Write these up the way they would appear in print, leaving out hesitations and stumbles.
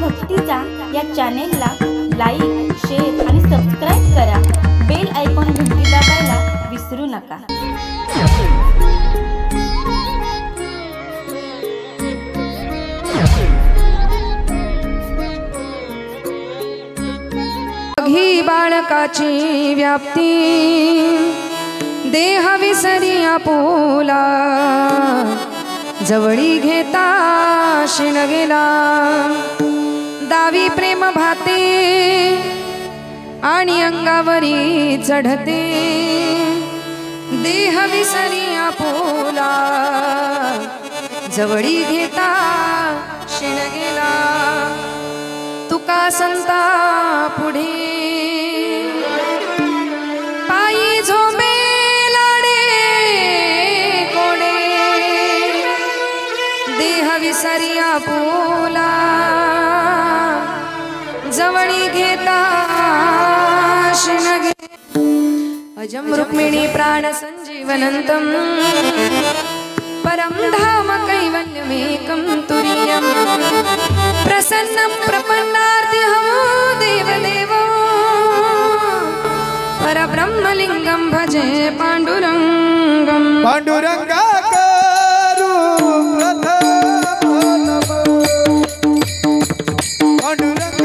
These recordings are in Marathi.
भक्तीचा या चॅनेलला लाईक, शेअर आणि सबस्क्राईब करा. बेल आयकॉन घंटी दाबायला विसरू नका. ही बाळकाची व्याप्ती देह विसरी आपुला जवळी घेता शिण गेला दावी प्रेम भाते आणि अंगावरी चढते देह विसरी आपुला जवळी घेता शिण गेला तुका संता पुढे पायी झोंबे लाडे कोडे देह विसरी आपुला जवळी घेता शिणगे अजम रुक्मिणी प्राण संजीवनंतम परम धाम कैवल्यमेकं तुरीयम् प्रसन्नं प्रपन्नार्तिहं देवदेव परब्रह्मलिंगं भजे पाण्डुरङ्गं पाण्डुरङ्गा करू पाण्डुरङ्गा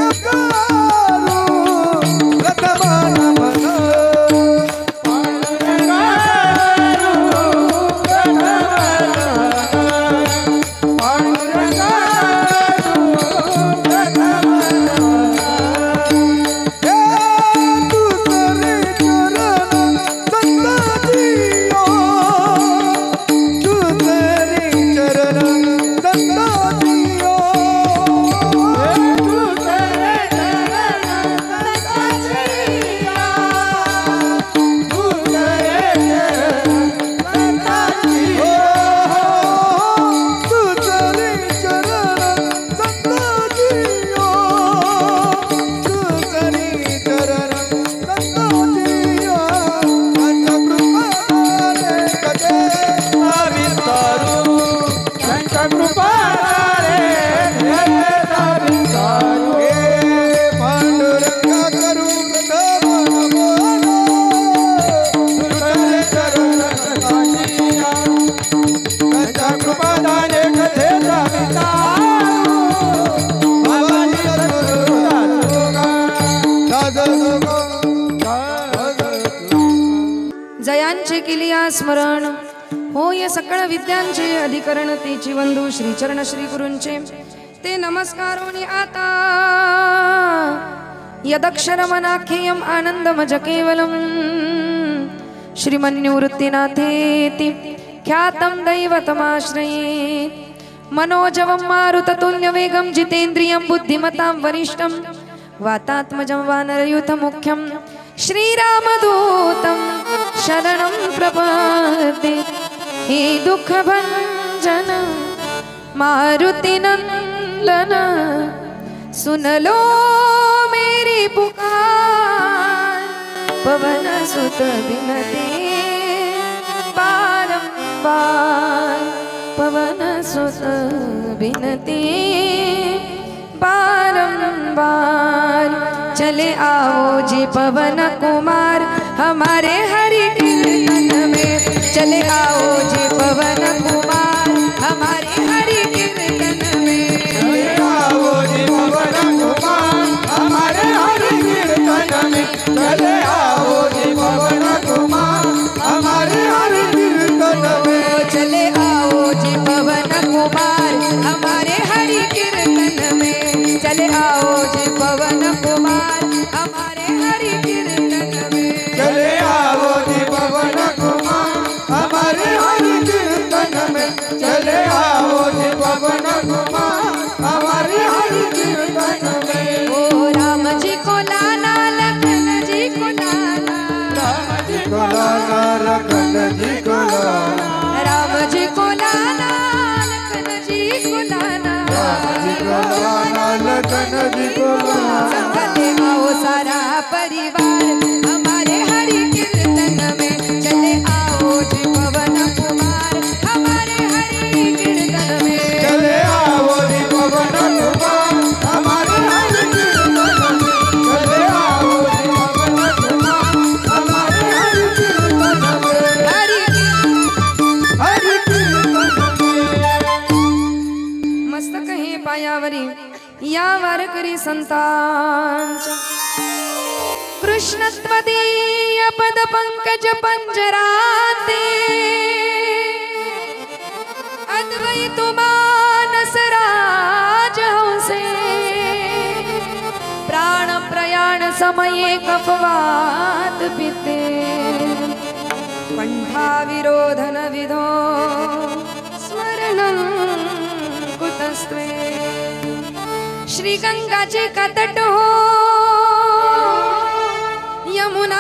जयांचे किलिया स्मरण होय सकळ विद्यांचे अधिकरण तेची वंदू श्रीचरण श्री गुरूंचे ते नमस्कारोनी आता यदक्षरमनाख्येयम् आनंदमज केवलम् श्रीमन्निवृत्तिनाथेति ख्यातं दैवतमाश्रये मनोजवं मारुततुल्यवेगं जितेन्द्रियं बुद्धिमतां वरिष्ठं वातात्मजं वानरयूथमुख्यं श्रीरामदूतं शरणं प्रपद्ये हे दुःखभञ्जन मारुतिनंदन सुन लो मेरी पुकार पवन सुत बिनते बारंबार पवन सुत बिनते बारंबार चले आओ जी पवन कुमार हमारे हरि कीर्तन में चले आओ जी पवन कुमार हमारे हरि कीर्तन में चले आओ जी पवन कुमार हमारे हरि कीर्तन में चले आओ जी पवन कुमार हमारे हरि कीर्तन में चले आओ जी पवन कुमार हमारे हरि कीर्तन में चले आओ जी पवन कुमार हमारे हरि कीर्तन में चले आओ जी पवन कुमार हमारे हरि कीर्तन में चले आओ जी पवन कुमार हमारे हरि कीर्तन में ओ राम जी को लाना लखन जी को लाना राम जी को लाना लखन जी को लाना राम जी को लाना लखन जी को लाना राम जी को लाना लखन जी को लाना चले आओ सारा परिवार हमारे हरि कीर्तन में चले आओ जी पवन कुमार हमारे हरि कीर्तन में चले आओ जी पवन कुमार हमारे मस्तक हे पायावरी या वारकरी संतांच्या कृष्णत्वदीय पद पंकज पंजराते अद्वैत मानस राज हंसे प्राण प्रयाण समये कफवात पिते कंठा विरोधन विधो स्मरणं कुतस्त्वे श्री गंगाचे कतट हो यमुना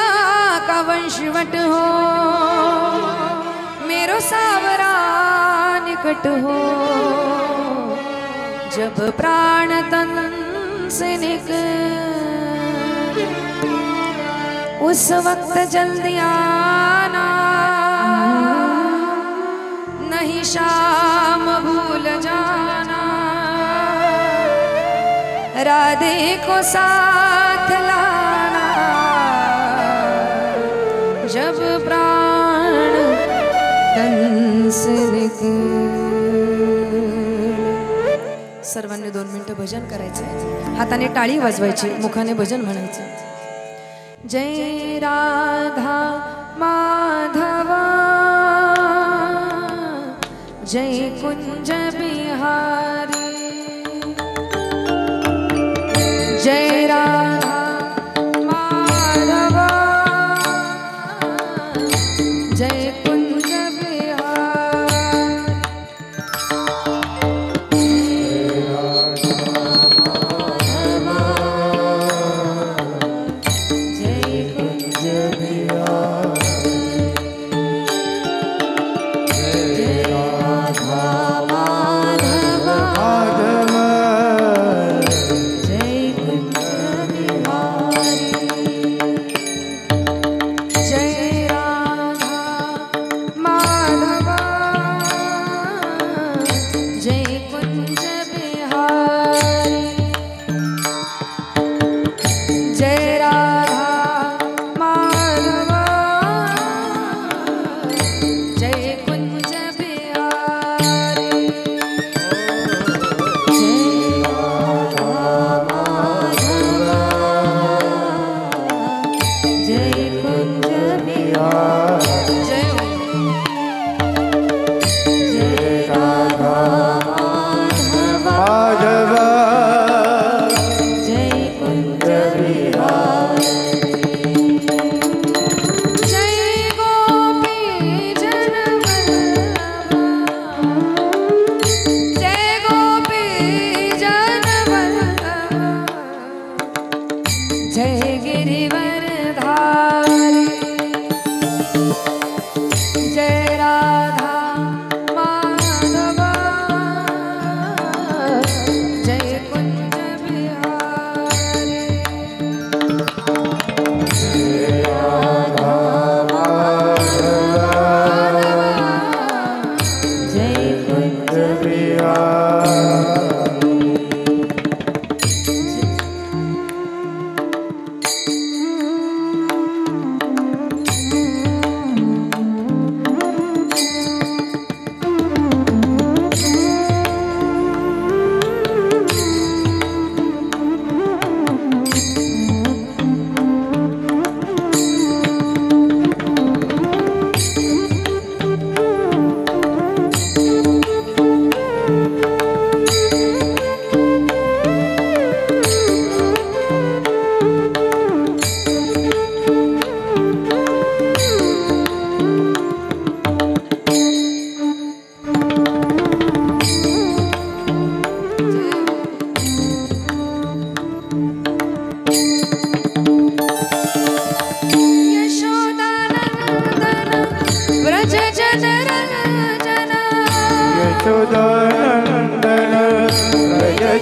का वंशवट हो मेरो सावरा निकट हो जब प्राण तन से निकल उस वक्त जल्दी आना नहीं शाम भूल जाना राधे को साथ लाना जब प्राण तन से निकल। सर्वांनी 2 मिनिटं भजन करायचं, हाताने टाळी वाजवायची, मुखाने भजन म्हणायचं। जय राधा माधवा जय कुंज बिहारी जय राधा माधवा जय कुंज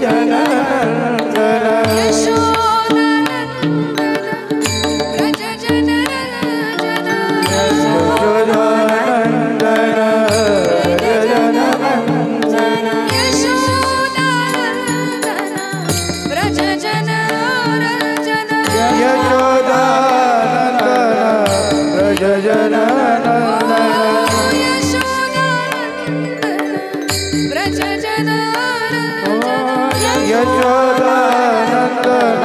Jana यशोदानंदन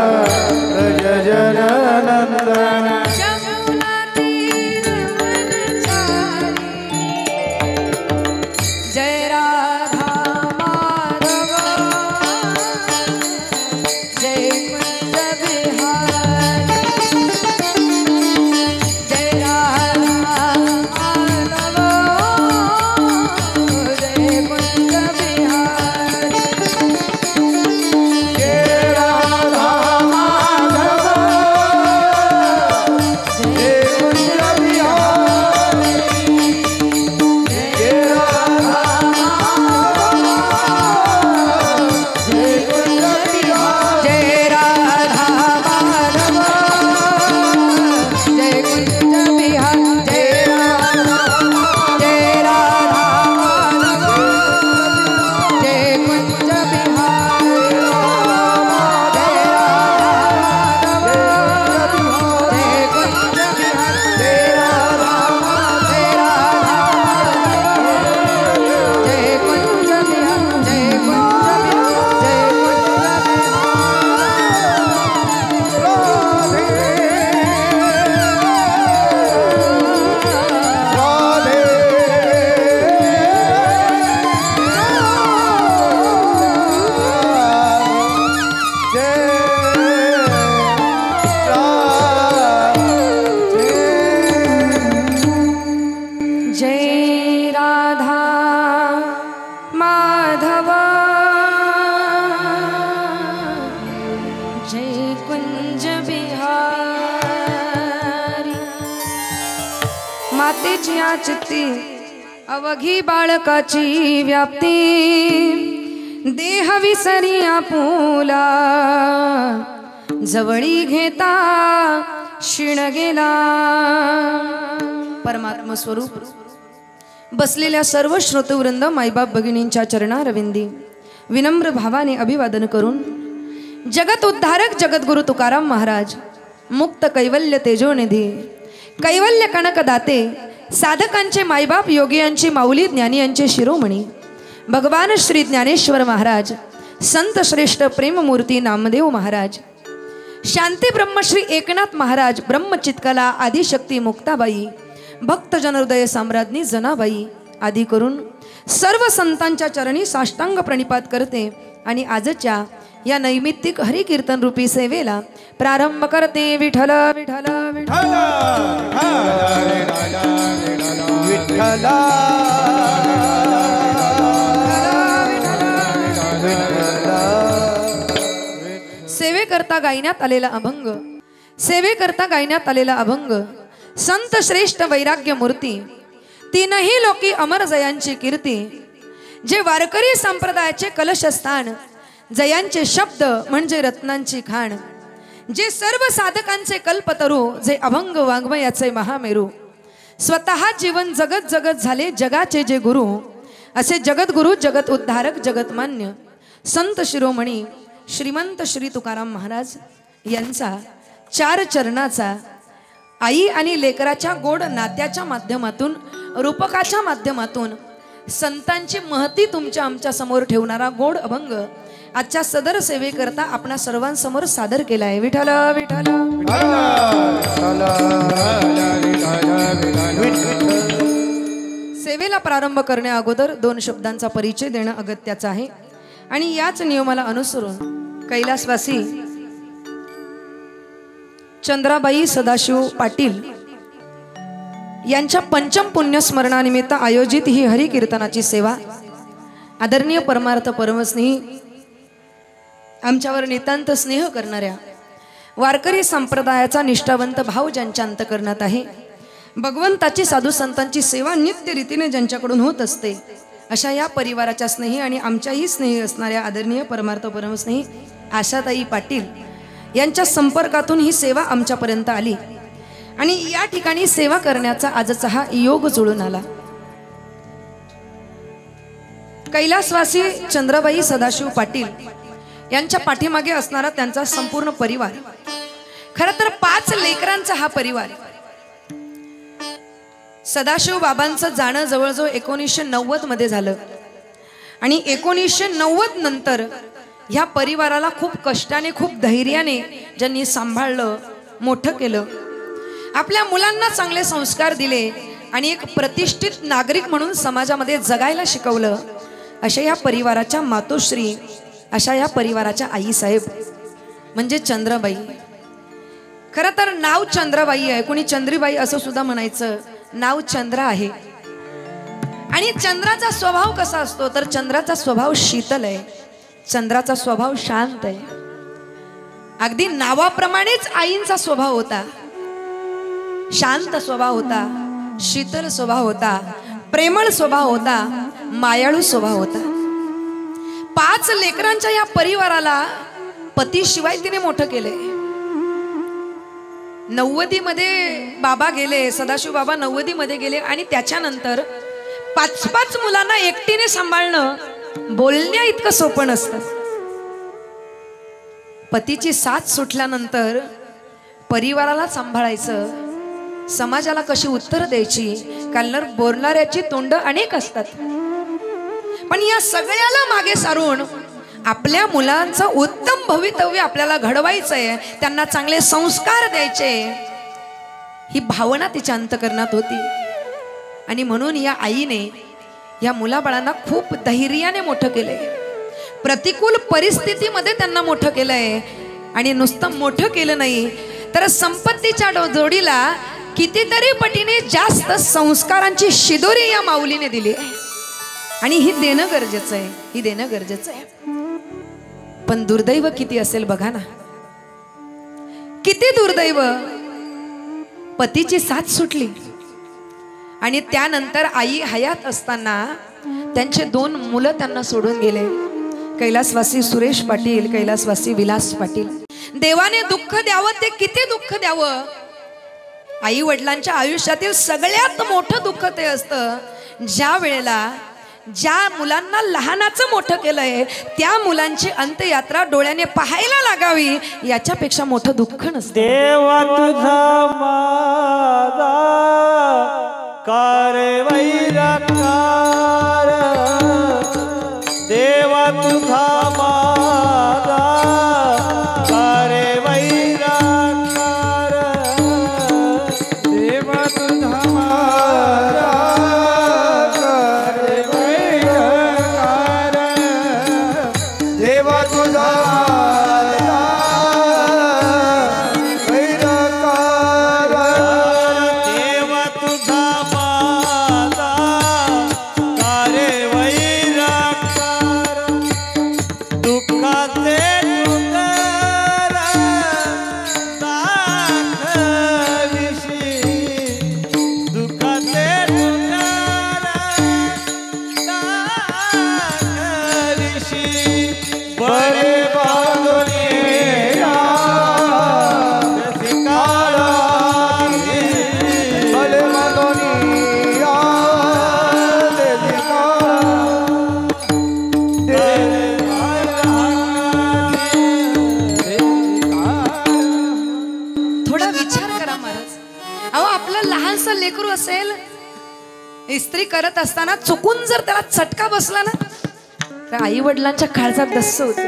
व्रज जननंदन जमुना तीर वनचारी जय राधा माधव जय कुंज बिहारी जय राधा माधव जय कुंज बिहारी जय राधा माधव जय कुंज बिहारी जय राधा माधव जय कुंज बिहारी जय राधा माधव जय कुंज बिहारी जय राधा माधव जय कुंज बिहारी जय राधा माधव जय कुंज बिहारी मातेची आचती अवघी बाळकाची व्याप्ती देह विसरी आपुला जवळी घेता क्षीण गेला परमात्मा स्वरूप बसलेल्या सर्व श्रोतवृंद मायबाप भगिनींच्या चरणारविंदी विनम्र भावाने अभिवादन करून जगत उद्धारक जगद्गुरु तुकाराम महाराज मुक्त कैवल्य तेजोनिधी कैवल्य कणकदाते साधकांचे मायबाप योगियांची माऊली ज्ञानी यांचे शिरोमणी भगवान श्री ज्ञानेश्वर महाराज संत श्रेष्ठ प्रेममूर्ती नामदेव महाराज शांती ब्रह्मश्री एकनाथ महाराज ब्रह्मचितकला आदिशक्ती मुक्ताबाई भक्त जनहृदय साम्राज्ञी जनाबाई आदी करून सर्व संतांच्या चरणी साष्टांग प्रणिपात करते आणि आजच्या या नैमित्तिक हरिकीर्तन रूपी सेवेला प्रारंभ करते विठ्ठल विठ्ठल विठ्ठल विठ्ठला सेवेकरता गायण्यात आलेला अभंग सेवेकरता गायण्यात आलेला अभंग संत श्रेष्ठ वैराग्य मूर्ती तीनही लोकी अमर जयांची कीर्ती जे वारकरी संप्रदायाचे कलशस्थान जयांचे शब्द म्हणजे रत्नांची खाण जे सर्व साधकांचे कल्पतरू जे अभंग वाङ्मयाचे महामेरू स्वतः जीवन जगत जगत झाले जगाचे जे गुरु असे जगद्गुरु जगत उद्धारक जगतमान्य संत शिरोमणी श्रीमंत श्री तुकाराम महाराज यांचा चार चरणाचा आई आणि लेकराच्या गोड नात्याच्या माध्यमातून रूपकाच्या माध्यमातून संतांची महती तुमच्या आमच्या समोर ठेवणारा गोड अभंग आजच्या सदर सेवेकरता आपणा सर्वांसमोर सादर केला आहे विठ्ठल विठ्ठल सेवेला प्रारंभ करण्या अगोदर दोन शब्दांचा परिचय देणं अगत्याचं आहे आणि याच नियमाला अनुसरून कैलासवासी चंद्राबाई सदाशिव पाटील यांच्या पंचम पुण्यस्मरणानिमित्त आयोजित ही हरिकीर्तनाची सेवा आदरणीय परमार्थ परमस्नेही आमच्यावर नितांत स्नेह करणाऱ्या वारकरी संप्रदायाचा निष्ठावंत भाव ज्यांच्या अंतकरणात आहे भगवंताची साधू संतांची सेवा नित्य रीतीने ज्यांच्याकडून होत असते अशा या परिवाराच्या स्नेही आणि आमच्याही स्नेही असणाऱ्या आदरणीय परमार्थ परमस्नेही आशाताई पाटील यांच्या संपर्कातून ही सेवा आमच्यापर्यंत आली आणि या ठिकाणी सेवा करण्याचा आजचा हा योग जुळून आला। कैलासवासी चंद्राबाई सदाशिव पाटील यांच्या पाठीमागे असणारा त्यांचा संपूर्ण परिवार, खरं तर 5 लेकरांचा हा परिवार। सदाशिव बाबांचं जाणं जवळजवळ 1990 मध्ये झालं आणि 1990 नंतर ह्या परिवाराला खूप कष्टाने खूप धैर्याने ज्यांनी सांभाळलं, मोठं केलं, आपल्या मुलांना चांगले संस्कार दिले आणि एक प्रतिष्ठित नागरिक म्हणून समाजामध्ये जगायला शिकवलं, अशा या परिवाराच्या मातोश्री, अशा या परिवाराच्या आईसाहेब म्हणजे चंद्रबाई. खरं तर नाव चंद्रबाई आहे, कोणी चंद्रीबाई असं सुद्धा म्हणायचं, नाव चंद्र आहे. आणि चंद्राचा स्वभाव कसा असतो तर चंद्राचा स्वभाव शीतल आहे, चंद्राचा स्वभाव शांत आहे. अगदी नावाप्रमाणेच आईंचा स्वभाव होता, शांत स्वभाव होता, शीतल स्वभाव होता, प्रेमळ स्वभाव होता, मायाळू स्वभाव होता. 5 लेकरांच्या या परिवाराला पतीशिवाय तिने मोठं केलंय. 90 मध्ये बाबा गेले, सदाशिव बाबा 90 मध्ये गेले आणि त्याच्यानंतर 5 मुलांना एकटीने सांभाळणं बोलण्या इतकं सोपं नसतं. पतीची साथ सुटल्यानंतर परिवाराला सांभाळायचं, समाजाला कशी उत्तर द्यायची, कारण बोलणाऱ्याची तोंड अनेक असतात. पण या सगळ्याला मागे सारून आपल्या मुलांचं उत्तम भवितव्य आपल्याला घडवायचंय, त्यांना चांगले संस्कार द्यायचे, ही भावना तिच्या अंतकरणात होती. आणि म्हणून या आईने या मुलाबाळांना खूप धैर्याने मोठं केलंय, प्रतिकूल परिस्थितीमध्ये त्यांना मोठं केलंय. आणि नुसतं मोठं केलं नाही तर संपत्तीच्या जोडीला कितीतरी पटीने जास्त संस्कारांची शिदोरी या माऊलीने दिली आहे. आणि ही देणं गरजेचं आहे, ही देणं गरजेचं आहे. पण दुर्दैव किती असेल बघा ना, किती दुर्दैव. पतीची साथ सुटली आणि त्यानंतर आई हयात असताना त्यांचे 2 मुलं त्यांना सोडून गेले, कैलासवासी सुरेश पाटील, कैलासवासी विलास पाटील. देवाने दुःख द्यावं ते किती दुःख द्यावं. आई वडिलांच्या आयुष्यातील सगळ्यात मोठं दुःख ते असतं ज्या वेळेला ज्या मुलांना लहानाचं मोठं केलंय त्या मुलांची अंत्ययात्रा डोळ्याने पाहायला लागावी, याच्यापेक्षा मोठं दुःख नसतं. देवा तुझा माझा कारवैराकार, देवा तुझा माझा कारवैराकार, देवा तुझा माझा कारवैराकार, देवा तुझा लेकरू असेल, इस्त्री करत असताना चुकून जर त्याला चटका बसला ना तर आई वडिलांच्या काळजात धस्स होतो.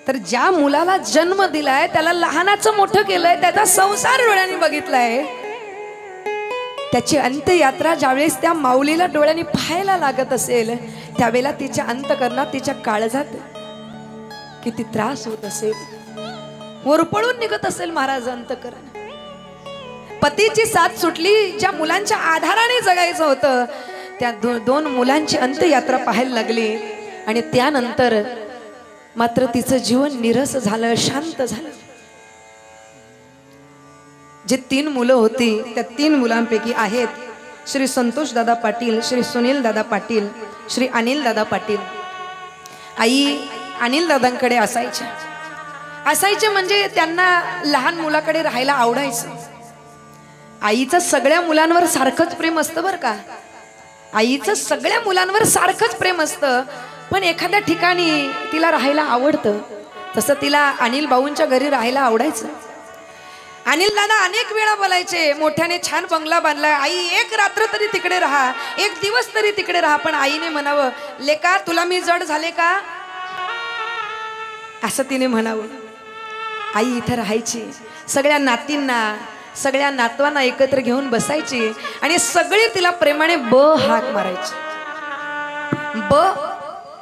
तर ज्या मुलाला जन्म दिलाय, त्याला लहानाचं मोठं केलंय, त्याचा संसार डोळ्यांनी बघितलाय, त्याची अंत्ययात्रा ज्यावेळेस त्या माऊलीला डोळ्यांनी पाहायला लागत असेल त्यावेळेला तिच्या अंतकरणात, तिच्या काळजात किती त्रास होत असेल, वरपळून निघत असेल महाराज अंतकरण. पतीची साथ सुटली, ज्या मुलांच्या आधाराने जगायचं होतं त्या 2 मुलांची अंत्ययात्रा पाहायला लागली. आणि त्यानंतर मात्र तिचं जीवन निरस झालं, शांत झालं. जे 3 मुलं होती त्या 3 मुलांपैकी आहेत श्री संतोष दादा पाटील, श्री सुनील दादा पाटील, श्री अनिल दादा पाटील. आई अनिल दादांकडे असायचे म्हणजे त्यांना लहान मुलाकडे राहायला आवडायचं. आईचं सगळ्या मुलांवर सारखंच प्रेम असतं बरं का, आईचं सगळ्या मुलांवर सारखंच प्रेम असतं. पण एखाद्या ठिकाणी तिला राहायला आवडतं, तसं तिला अनिल भाऊंच्या घरी राहायला आवडायचं. अनिल दादा अनेक वेळा बोलायचे, मोठ्याने छान बंगला बांधलाय, आई 1 रात्र तरी तिकडे राहा, 1 दिवस तरी तिकडे राहा. पण आईने म्हणावं, लेका तुला मी जड झाले का, असं तिने म्हणावं. आई इथं राहायची, सगळ्या नातींना सगळ्या नातवांना एकत्र घेऊन बसायची आणि सगळे तिला प्रेमाने ब हाक मारायचे. ब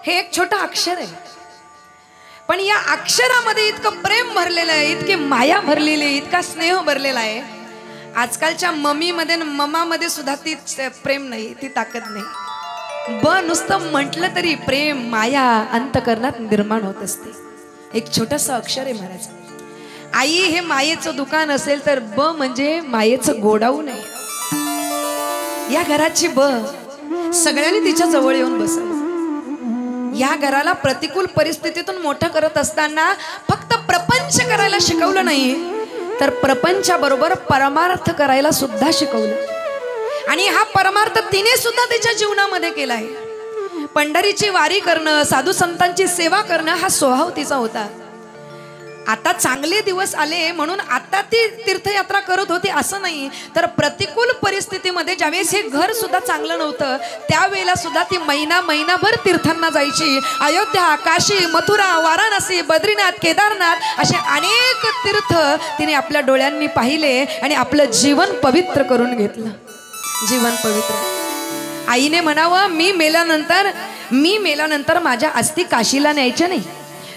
हे एक छोटं अक्षर आहे, पण या अक्षरामध्ये इतकं प्रेम भरलेलं आहे, इतकी माया भरलेली आहे, इतका स्नेह भरलेला आहे. आजकालच्या मम्मीमध्ये ममामध्ये सुद्धा ती प्रेम नाही, ती ताकद नाही. ब नुसतं म्हटलं तरी प्रेम माया अंतकरणात निर्माण होत असते. एक छोटंसं अक्षर आहे महाराज. आई हे मायेचं दुकान असेल तर ब म्हणजे मायेचं गोडाऊन आहे. या घराची ब सगळ्यांनी तिच्या जवळ येऊन बसावं. या घराला प्रतिकूल परिस्थितीतून मोठं करत असताना फक्त प्रपंच करायला शिकवलं नाही, तर प्रपंचाबरोबर परमार्थ करायला सुद्धा शिकवलं. आणि हा परमार्थ तिने सुद्धा तिच्या जीवनामध्ये केला आहे. पंढरीची वारी करणं, साधू संतांची सेवा करणं हा स्वभाव तिचा होता. आता चांगले दिवस आले म्हणून आता ती तीर्थयात्रा करत होती असं नाही, तर परिस्थितीमध्ये ज्यावेळेस हे घर सुद्धा चांगलं नव्हतं त्यावेळेला सुद्धा ती महिनाभर तीर्थांना जायची. अयोध्या, काशी, मथुरा, वाराणसी, बद्रीनाथ, केदारनाथ असे अनेक तीर्थ तिने आपल्या डोळ्यांनी पाहिले आणि आपलं जीवन पवित्र करून घेतलं. जीवन पवित्र. आईने म्हणावं, मी मेल्यानंतर माझ्या अस्थी काशीला न्यायच्या नाही,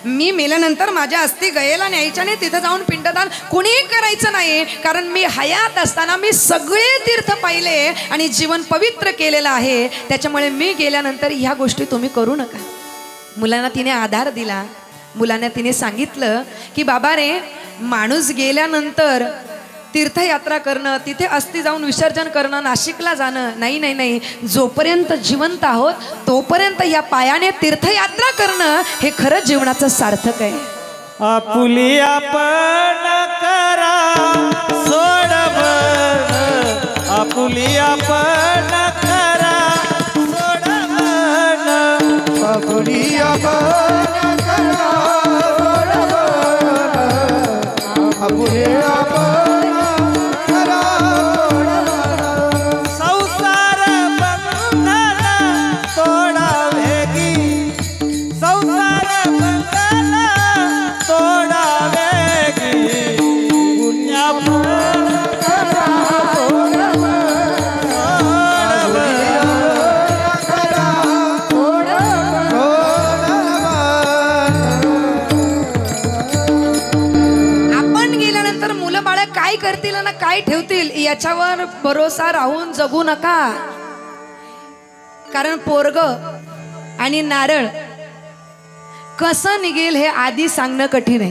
मी मेल्यानंतर माझ्या अस्थी गयेला न्यायच्या नाही, तिथं जाऊन पिंडदान कोणीही करायचं नाही, कारण मी हयात असताना मी सगळे तीर्थ पाहिले आणि जीवन पवित्र केलेलं आहे. त्याच्यामुळे मी गेल्यानंतर ह्या गोष्टी तुम्ही करू नका. मुलांना तिने आधार दिला. मुलांना तिने सांगितलं की बाबा रे, माणूस गेल्यानंतर तीर्थयात्रा करणं, तिथे अस्थी जाऊन विसर्जन करणं, नाशिकला जाणं नाही नाही नाही, जोपर्यंत जिवंत आहोत तोपर्यंत या पायाने तीर्थयात्रा करणं हे खरं जीवनाचं सार्थक आहे. आपुली आपण करा सोडवन, आपुली आपण करा सोडवन, आपुली आपण करा सोडवन, आपुली आपण करतील ना काय ठेवतील याच्यावर भरोसा राहून जगू नका. कारण पोरग आणि नारळ कसं निघेल हे आधी सांगणं कठीण आहे,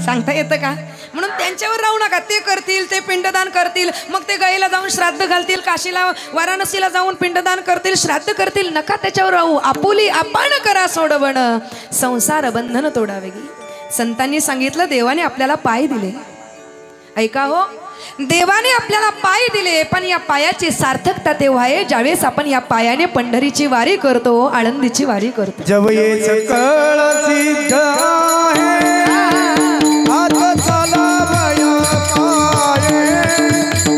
सांगता येतं का? म्हणून त्यांच्यावर राहू नका. ते करतील, ते पिंडदान करतील, मग ते गयेला जाऊन श्राद्ध घालतील, काशीला वाराणसीला जाऊन पिंडदान करतील, श्राद्ध करतील, नका त्याच्यावर राहू. आपुली आपण करा सोडवण, संसार बंधन तोडावे. संतांनी सांगितलं, देवाने आपल्याला पाय दिले. ऐका हो, देवाने आपल्याला पाय दिले, पण या पायाची सार्थकता तेव्हा आहे ज्यावेळेस आपण या पायाने पंढरीची वारी करतो, आळंदीची वारी करतो. जब ये सकळ सिद्ध आहे, हात चालावया पाये,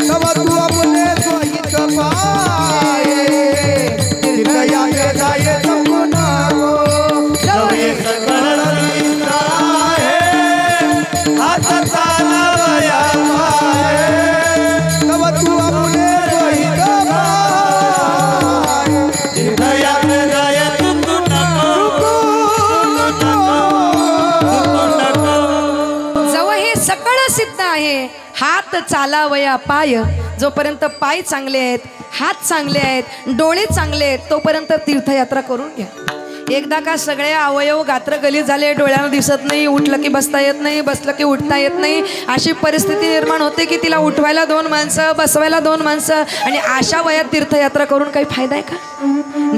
तब तू अपने स्वहित पाये, तीर्थयात्रे जाये सपना गो. जब ये सकळ सिद्ध आहे, हात चालावया पाये, तब तू अपने स्वहित पाये, तीर्थयात्रे जाये तुकू नको. जवळ हे सकळ सिद्ध आहे, हात चालावया पाय. जोपर्यंत पाय चांगले आहेत, हात चांगले आहेत, डोळे चांगले आहेत, तोपर्यंत तीर्थयात्रा करून घ्या. एकदा का सगळे अवयव गात्र गलीत झाले, डोळ्यानं दिसत नाही, उठलं की बसता येत नाही, बसलं की उठता येत नाही, अशी परिस्थिती निर्माण होते की तिला उठवायला 2 माणसं, बसवायला 2 माणसं, आणि अशा वयात तीर्थयात्रा करून काही फायदा आहे का?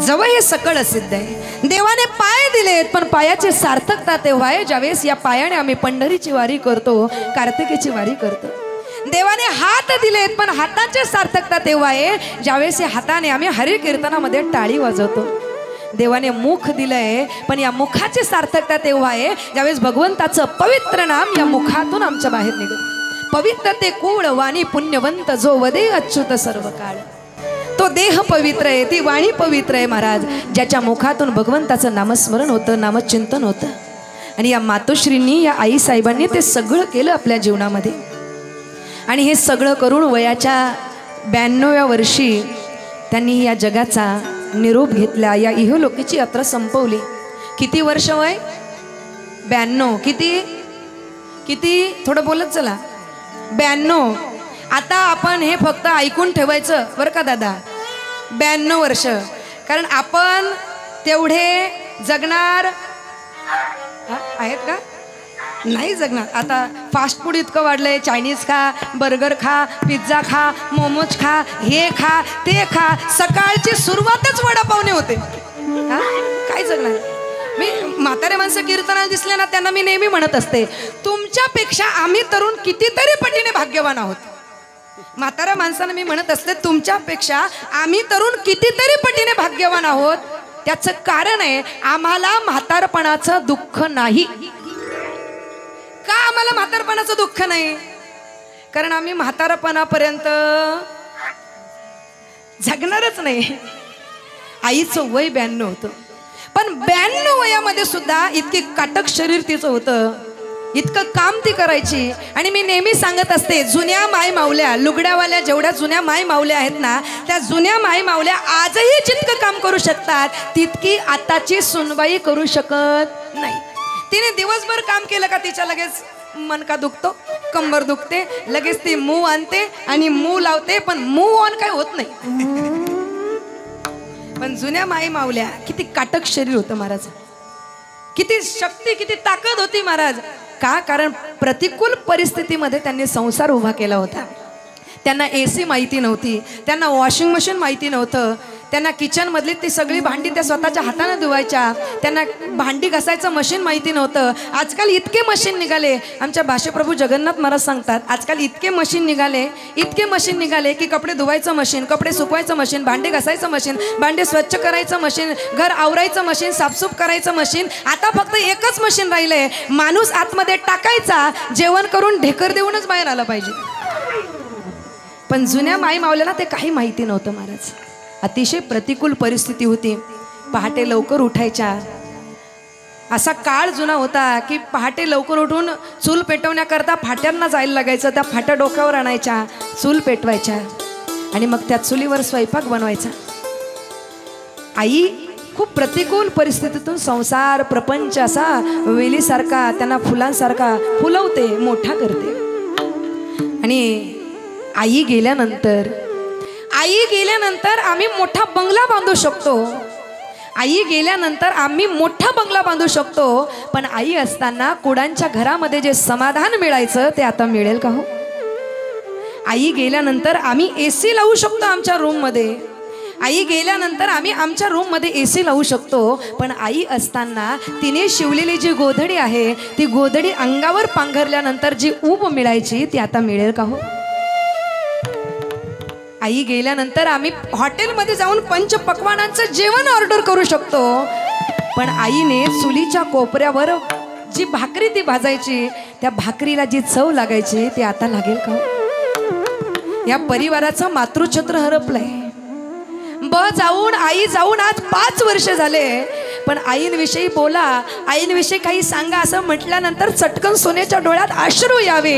जवळ हे सकळ सिद्ध आहे. देवाने पाय दिलेत, पण पायाची सार्थकता तेव्हा आहे ज्यावेळेस या पायाने आम्ही पंढरीची वारी करतो, कार्तिकेची वारी करतो. देवाने हात दिलेत, पण हाताची सार्थकता तेव्हा आहे ज्यावेळेस या हाताने आम्ही हरी कीर्तनामध्ये टाळी वाजवतो. देवाने मुख दिलंय, पण या मुखाची सार्थकता तेव्हा आहे ज्यावेळेस भगवंताचं पवित्र नाम या मुखातून आमच्या बाहेर निघत. पवित्र ते कुळ वाणी पुण्यवंत, जो वदे अच्युत सर्व काळ. तो देह पवित्र आहे, ती वाणी पवित्र आहे महाराज, ज्याच्या मुखातून भगवंताचं नामस्मरण होतं, नामचिंतन होतं. आणि या मातोश्रींनी, या आईसाहेबांनी ते सगळं केलं आपल्या जीवनामध्ये. आणि हे सगळं करून वयाच्या 92व्या वर्षी त्यांनी या जगाचा निरोप घेतला, या इहलोकीची यात्रा संपवली. किती वर्ष वय? 92. किती थोडं बोलत चला. 92. आता आपण हे फक्त ऐकून ठेवायचं बरं का दादा. 92 वर्ष. कारण आपण तेवढे जगणार आहेत का? नाही जगणार. आता फास्ट फूड इतकं वाढलंय. चायनीज खा, बर्गर खा, पिझ्झा खा, मोमोज खा, हे खा, ते खा. सकाळची सुरुवातच वडापावने होते. हा, काय जगणार? मी म्हातारे माणसं कीर्तनाला दिसले ना, त्यांना मी नेहमी म्हणत असते, तुमच्यापेक्षा आम्ही तरुण कितीतरी पटीने भाग्यवान आहोत. म्हाताऱ्या माणसांना मी म्हणत असते, तुमच्यापेक्षा आम्ही तरुण कितीतरी पटीने भाग्यवान आहोत. त्याचं कारण आहे, आम्हाला म्हातारपणाचं दुःख नाही. का आम्हाला म्हातारपणाचं दुःख नाही? कारण आम्ही म्हातारपणापर्यंत जगणारच नाही. आईचं वय 92 होतं, पण 92 वयामध्ये सुद्धा इतकी काटक शरीर तिचं होतं, इतकं काम ती करायची. आणि मी नेहमी सांगत असते, जुन्या माय माऊल्या, लुगड्यावाल्या जेवढ्या जुन्या माय माऊल्या आहेत ना, त्या जुन्या माय माऊल्या आजही जितकं काम करू शकतात तितकी आताची सुनबाई करू शकत नाही. तिने दिवसभर काम केलं का तिच्या लगेच मनका दुखतो, कंबर दुखते, लगेच ती मूव आणते आणि मूव लावते, पण मूव ऑन काय होत नाही. पण जुन्या माई माऊल्या, किती काटक शरीर होतं महाराज, किती शक्ती, किती ताकद होती महाराज. का? कारण प्रतिकूल परिस्थितीमध्ये त्यांनी संसार उभा केला होता. त्यांना AC माहिती नव्हती, त्यांना वॉशिंग मशीन माहिती नव्हतं, त्यांना किचनमधली ती सगळी भांडी त्या स्वतःच्या हाताने धुवायच्या, त्यांना भांडी घासायचं मशीन माहिती नव्हतं. आजकाल इतके मशीन निघाले, आमच्या भाषेप्रभू जगन्नाथ महाराज सांगतात, आजकाल इतके मशीन निघाले की कपडे धुवायचं मशीन, कपडे सुकवायचं मशीन, भांडे घासायचं मशीन, भांडे स्वच्छ करायचं मशीन, घर आवरायचं मशीन, साफसूफ करायचं मशीन. आता फक्त एकच मशीन राहिलंय, माणूस आतमध्ये टाकायचा, जेवण करून ढेकर देऊनच बाहेर आला पाहिजे. पण जुन्या माई मावल्यांना ते काही माहिती नव्हतं महाराज. अतिशय प्रतिकूल परिस्थिती होती. पहाटे लवकर उठायच्या. असा काळ जुना होता की पहाटे लवकर उठून चूल पेटवण्याकरता फाट्यांना जायला लागायचं. त्या फाट्या डोक्यावर आणायच्या, चूल पेटवायच्या आणि मग त्या चुलीवर स्वयंपाक बनवायचा. आई खूप प्रतिकूल परिस्थितीतून संसार, प्रपंच असा वेलीसारखा, त्यांना फुलांसारखा फुलवते, मोठा करते. आणि आई गेल्यानंतर आम्ही मोठा बंगला बांधू शकतो. आई गेल्यानंतर आम्ही मोठा बंगला बांधू शकतो, पण आई असताना कुडांच्या घरामध्ये जे समाधान मिळायचं ते आता मिळेल का हो? आई गेल्यानंतर आम्ही AC लावू शकतो आमच्या रूममध्ये. आई गेल्यानंतर आम्ही आमच्या रूममध्ये AC लावू शकतो, पण आई असताना तिने शिवलेली जी गोधडी आहे, ती गोधडी अंगावर पांघरल्यानंतर जी ऊब मिळायची ती आता मिळेल का हो? आई गेल्यानंतर आम्ही हॉटेलमध्ये जाऊन पंचपक्वानांचं जेवण ऑर्डर करू शकतो, पण आईने चुलीच्या कोपऱ्यावर जी भाकरी ती भाजायची, त्या भाकरीला जी चव लागायची ती आता लागेल का? या परिवाराचं मातृछत्र हरपलंय. आई जाऊन आज 5 वर्ष झाले, पण आईंविषयी बोला, आईंविषयी काही सांगा असं म्हटल्यानंतर चटकन सोन्याच्या डोळ्यात अश्रू यावे.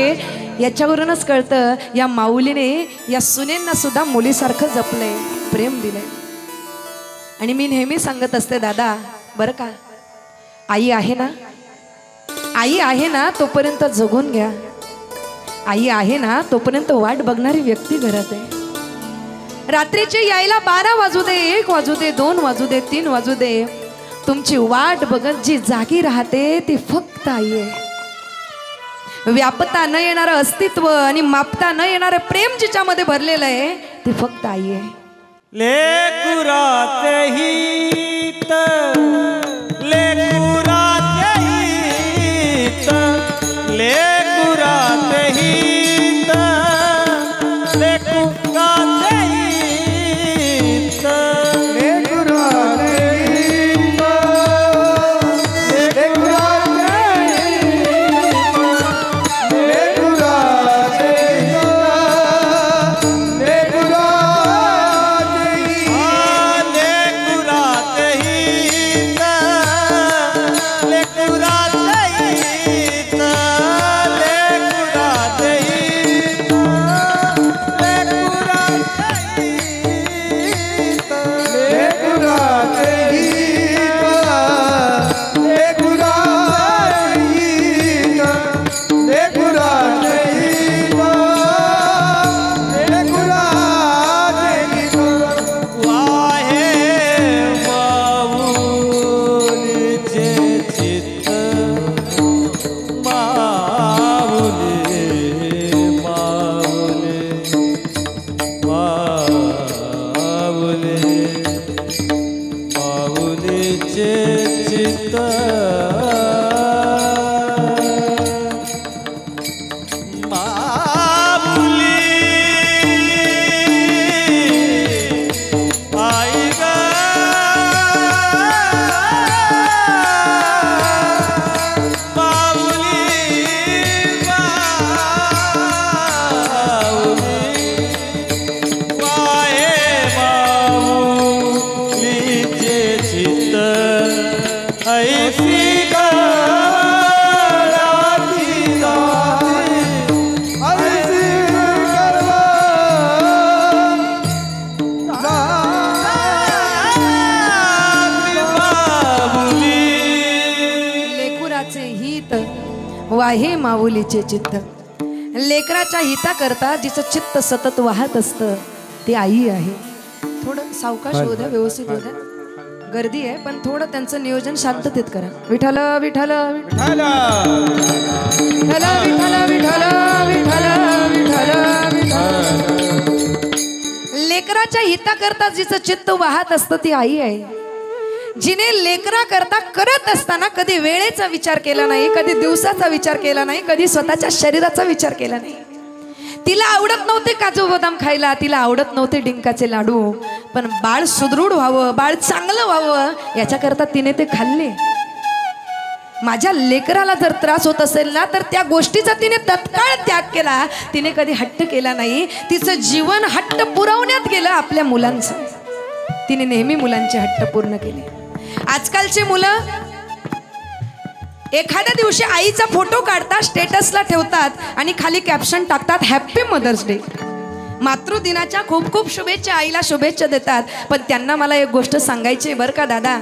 याच्यावरूनच कळतं या माऊलीने या सुनेंना सुद्धा मुलीसारखं जपलंय, प्रेम दिलंय. आणि मी नेहमी सांगत असते दादा बरं का, आई आहे ना तोपर्यंत जगून घ्या. आई आहे ना तोपर्यंत वाट बघणारी व्यक्ती घरात आहे. रात्रीचे यायला 12 वाजू दे, 1 वाजू दे, 2 वाजू दे, 3 वाजू दे, तुमची वाट बघत जी जागी राहते ती फक्त आई आहे. व्यापता न येणारं अस्तित्व आणि मापता न येणारं प्रेम जिच्यामध्ये भरलेलं आहे ती फक्त आई आहे. लेकुराचे हित, लेकुराचे हित, लेकुराचे हित, लेकुराचे हित, लेकुराचे हित, लेकुराचे लेकराचे हित वाहे माऊलीचे चित्त. लेकराच्या हिताकरता जिचं चित्त सतत वाहत असतं ती आई आहे. थोडं सावकाश होऊ द्या, व्यवस्थित होऊ द्या, गर्दी आहे पण थोडं त्यांचं नियोजन शांततेत करा. विठ्ठल विठ्ठल विठ्ठल विठ्ठल विठ्ठल विठ्ठल विठ्ठल. लेकराच्या हिताकरता जिचं चित्त वाहत असतं ती आई आहे. जिने लेकरा करता करत असताना कधी वेळेचा विचार केला नाही, कधी दिवसाचा विचार केला नाही, कधी स्वतःच्या शरीराचा विचार केला नाही. तिला आवडत नव्हते काजू बदाम खायला, तिला आवडत नव्हते डिंकाचे लाडू, पण बाळ सुदृढ व्हावं, बाळ चांगलं व्हावं याच्याकरता तिने ते खाल्ले. माझ्या लेकराला जर त्रास होत असेल ना तर त्या गोष्टीचा तिने तत्काळ त्याग केला. तिने कधी हट्ट केला नाही. तिचं जीवन हट्ट पुरवण्यात गेलं आपल्या मुलांचं. तिने नेहमी मुलांचे हट्ट पूर्ण केले. आजकालचे मुलं एखाद्या दिवशी आईचा फोटो काढतात, स्टेटसला ठेवतात आणि खाली कॅप्शन टाकतात हॅपी मदर्स डे. मातृदिनाच्या खूप खूप शुभेच्छा, आईला शुभेच्छा देतात. पण त्यांना मला एक गोष्ट सांगायची बरं का दादा,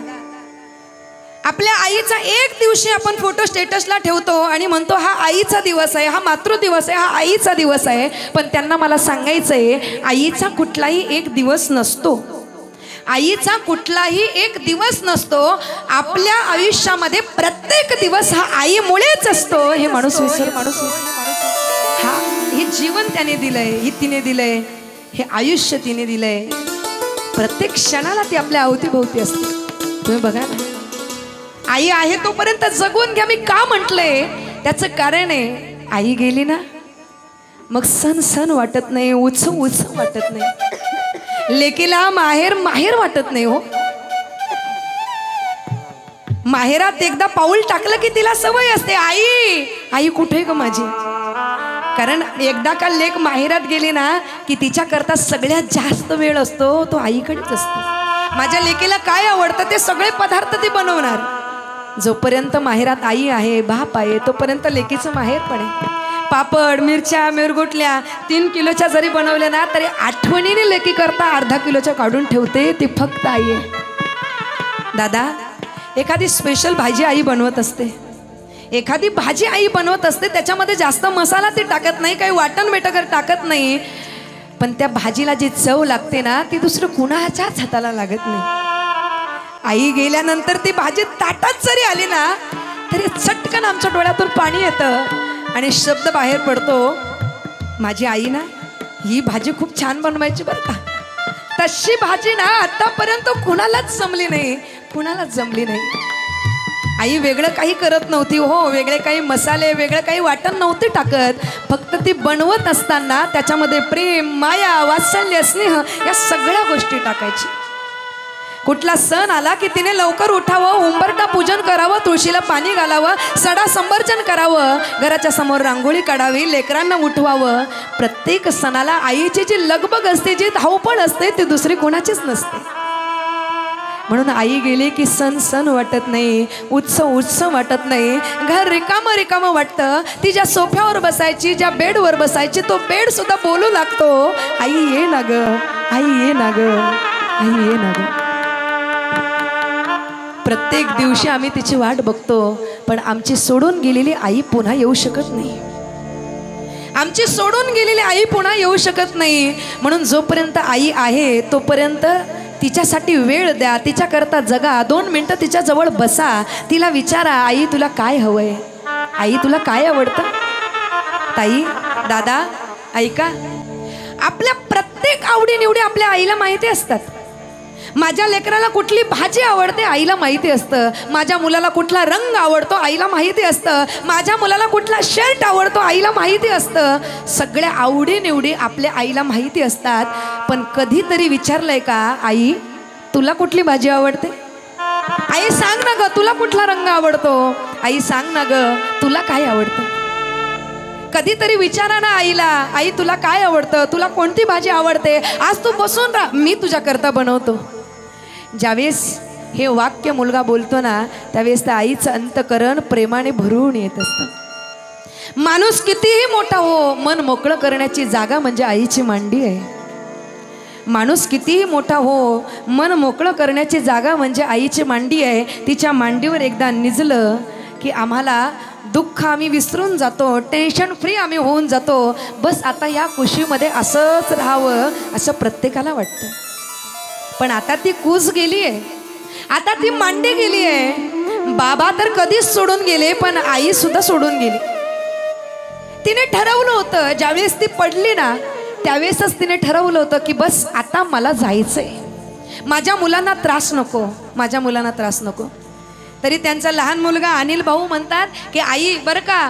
आपल्या आईचा एक दिवशी आपण फोटो स्टेटसला ठेवतो आणि म्हणतो हा आईचा दिवस आहे, हा मातृदिवस आहे, हा आईचा दिवस आहे. पण त्यांना मला सांगायचं आहे आईचा कुठलाही एक दिवस नसतो. आईचा कुठलाही एक दिवस नसतो. आपल्या आयुष्यामध्ये प्रत्येक दिवस हा आईमुळेच असतो. हे माणूस हा हे जीवन त्याने दिलंय, ही तिने दिलंय, हे आयुष्य तिने दिलंय. प्रत्येक क्षणाला ती आपल्या अवतीभोवती असते. तुम्ही बघा ना, आई आहे तोपर्यंत जगून घ्या. मी का म्हटलंय त्याचं कारण आहे, आई गेली ना मग सण सण वाटत नाही, उत्सव उत्सव वाटत नाही. लेकीला माहेर माहेर वाटत नाही हो. माहेरात एकदा पाऊल टाकलं की तिला सवय असते, आई आई कुठे ग माझी. कारण एकदा का लेक माहेरात गेली ना की तिच्या करता सगळ्यात जास्त वेळ असतो तो आईकडेच असतो. माझ्या लेकीला काय आवडतं ते सगळे पदार्थ ती बनवणार. जोपर्यंत माहेरात आई आहे, बाप आहे, तोपर्यंत लेकीचं माहेर पण आहे. पापड, मिरच्या, मिरगुटल्या 3 किलोच्या जरी बनवल्या ना तरी आठवणीने लेकी करता अर्धा किलोच्या काढून ठेवते. ती फक्त आई आहे. दादा, एखादी स्पेशल भाजी आई बनवत असते, एखादी भाजी आई बनवत असते, त्याच्यामध्ये जास्त मसाला ती टाकत नाही, काही वाटण बेटकर टाकत नाही, पण त्या भाजीला जी चव लागते ना ती दुसरं कुणाच्याच हाताला लागत नाही. आई गेल्यानंतर ती भाजी ताटात जरी आली ना तरी चटकन आमच्या डोळ्यातून पाणी येतं आणि शब्द बाहेर पडतो, माझी आई ना ही भाजी खूप छान बनवायची बरं का. तशी भाजी ना आतापर्यंत कुणालाच जमली नाही, कुणालाच जमली नाही. आई वेगळं काही करत नव्हती हो, वेगळे काही मसाले, वेगळं काही वाटण नव्हते टाकत. फक्त ती बनवत असताना त्याच्यामध्ये प्रेम, माया, वात्सल्य, स्नेह या सगळ्या गोष्टी टाकायची. कुठला सण आला की तिने लवकर उठावं, उंबरठा पूजन करावं, तुळशीला पाणी घालावं, सडा संबर्चन करावं, घराच्या समोर रांगोळी काढावी, लेकरांना उठवावं. प्रत्येक सणाला आईची जी लगबग असते, जी धावपळ असते ती दुसरी कोणाचीच नसते. म्हणून आई गेली की सण सण वाटत नाही, उत्सव उत्सव वाटत नाही, घर रिकामं रिकामं वाटतं. ती ज्या सोफ्यावर बसायची, ज्या बेडवर बसायची, तो बेड सुद्धा बोलू लागतो, आई ये ना ग, आई ये ना ग, आई ये ना ग. प्रत्येक दिवशी आम्ही तिची वाट बघतो, पण आमची सोडून गेलेली आई पुन्हा येऊ शकत नाही. आमची सोडून गेलेली आई पुन्हा येऊ शकत नाही. म्हणून जोपर्यंत आई आहे तोपर्यंत तिच्यासाठी वेळ द्या, तिच्याकरता जगा. 2 मिनटं तिच्याजवळ बसा, तिला विचारा, आई तुला काय हवंय, आई तुला काय आवडतं. ताई, दादा, ऐका, आपल्या प्रत्येक आवडीनिवडी आपल्या आईला माहिती असतात. माझ्या लेकराला कुठली भाजी आवडते आईला माहिती असतं. माझ्या मुलाला कुठला रंग आवडतो आईला माहिती असतं. माझ्या मुलाला कुठला शर्ट आवडतो आईला माहिती असतं. सगळ्या आवडीनिवडी आपल्या आईला माहिती असतात. पण कधीतरी विचारलंय का, आई तुला कुठली भाजी आवडते, आई सांग ना ग, तुला कुठला रंग आवडतो, आई सांग ना ग, तुला काय आवडतं. कधीतरी विचारा ना आईला, आई तुला काय आवडतं, तुला कोणती भाजी आवडते, आज तू बसून राहा, मी तुझ्याकरता बनवतो. ज्यावेळेस हे वाक्य मुलगा बोलतो ना त्यावेळेस त्या आईचं अंतकरण प्रेमाने भरून येत असतं. माणूस कितीही मोठा हो, मन मोकळं करण्याची जागा म्हणजे आईची मांडी आहे. माणूस कितीही मोठा हो, मन मोकळं करण्याची जागा म्हणजे आईची मांडी आहे. तिच्या मांडीवर एकदा निजलं की आम्हाला दुःख आम्ही विसरून जातो, टेन्शन फ्री आम्ही होऊन जातो, बस आता या कुशीमध्ये असंच राहावं असं प्रत्येकाला वाटतं. पण आता ती कूस गेली आहे, आता ती मांडी गेली आहे. बाबा तर कधीच सोडून गेले, पण आई सुद्धा सोडून गेली. तिने ठरवलं होतं, ज्यावेळेस ती पडली ना त्यावेळेसच तिने ठरवलं होतं की बस आता मला जायचंय, माझ्या मुलांना त्रास नको, माझ्या मुलांना त्रास नको. तरी त्यांचा लहान मुलगा अनिल भाऊ म्हणतात की आई बरं का,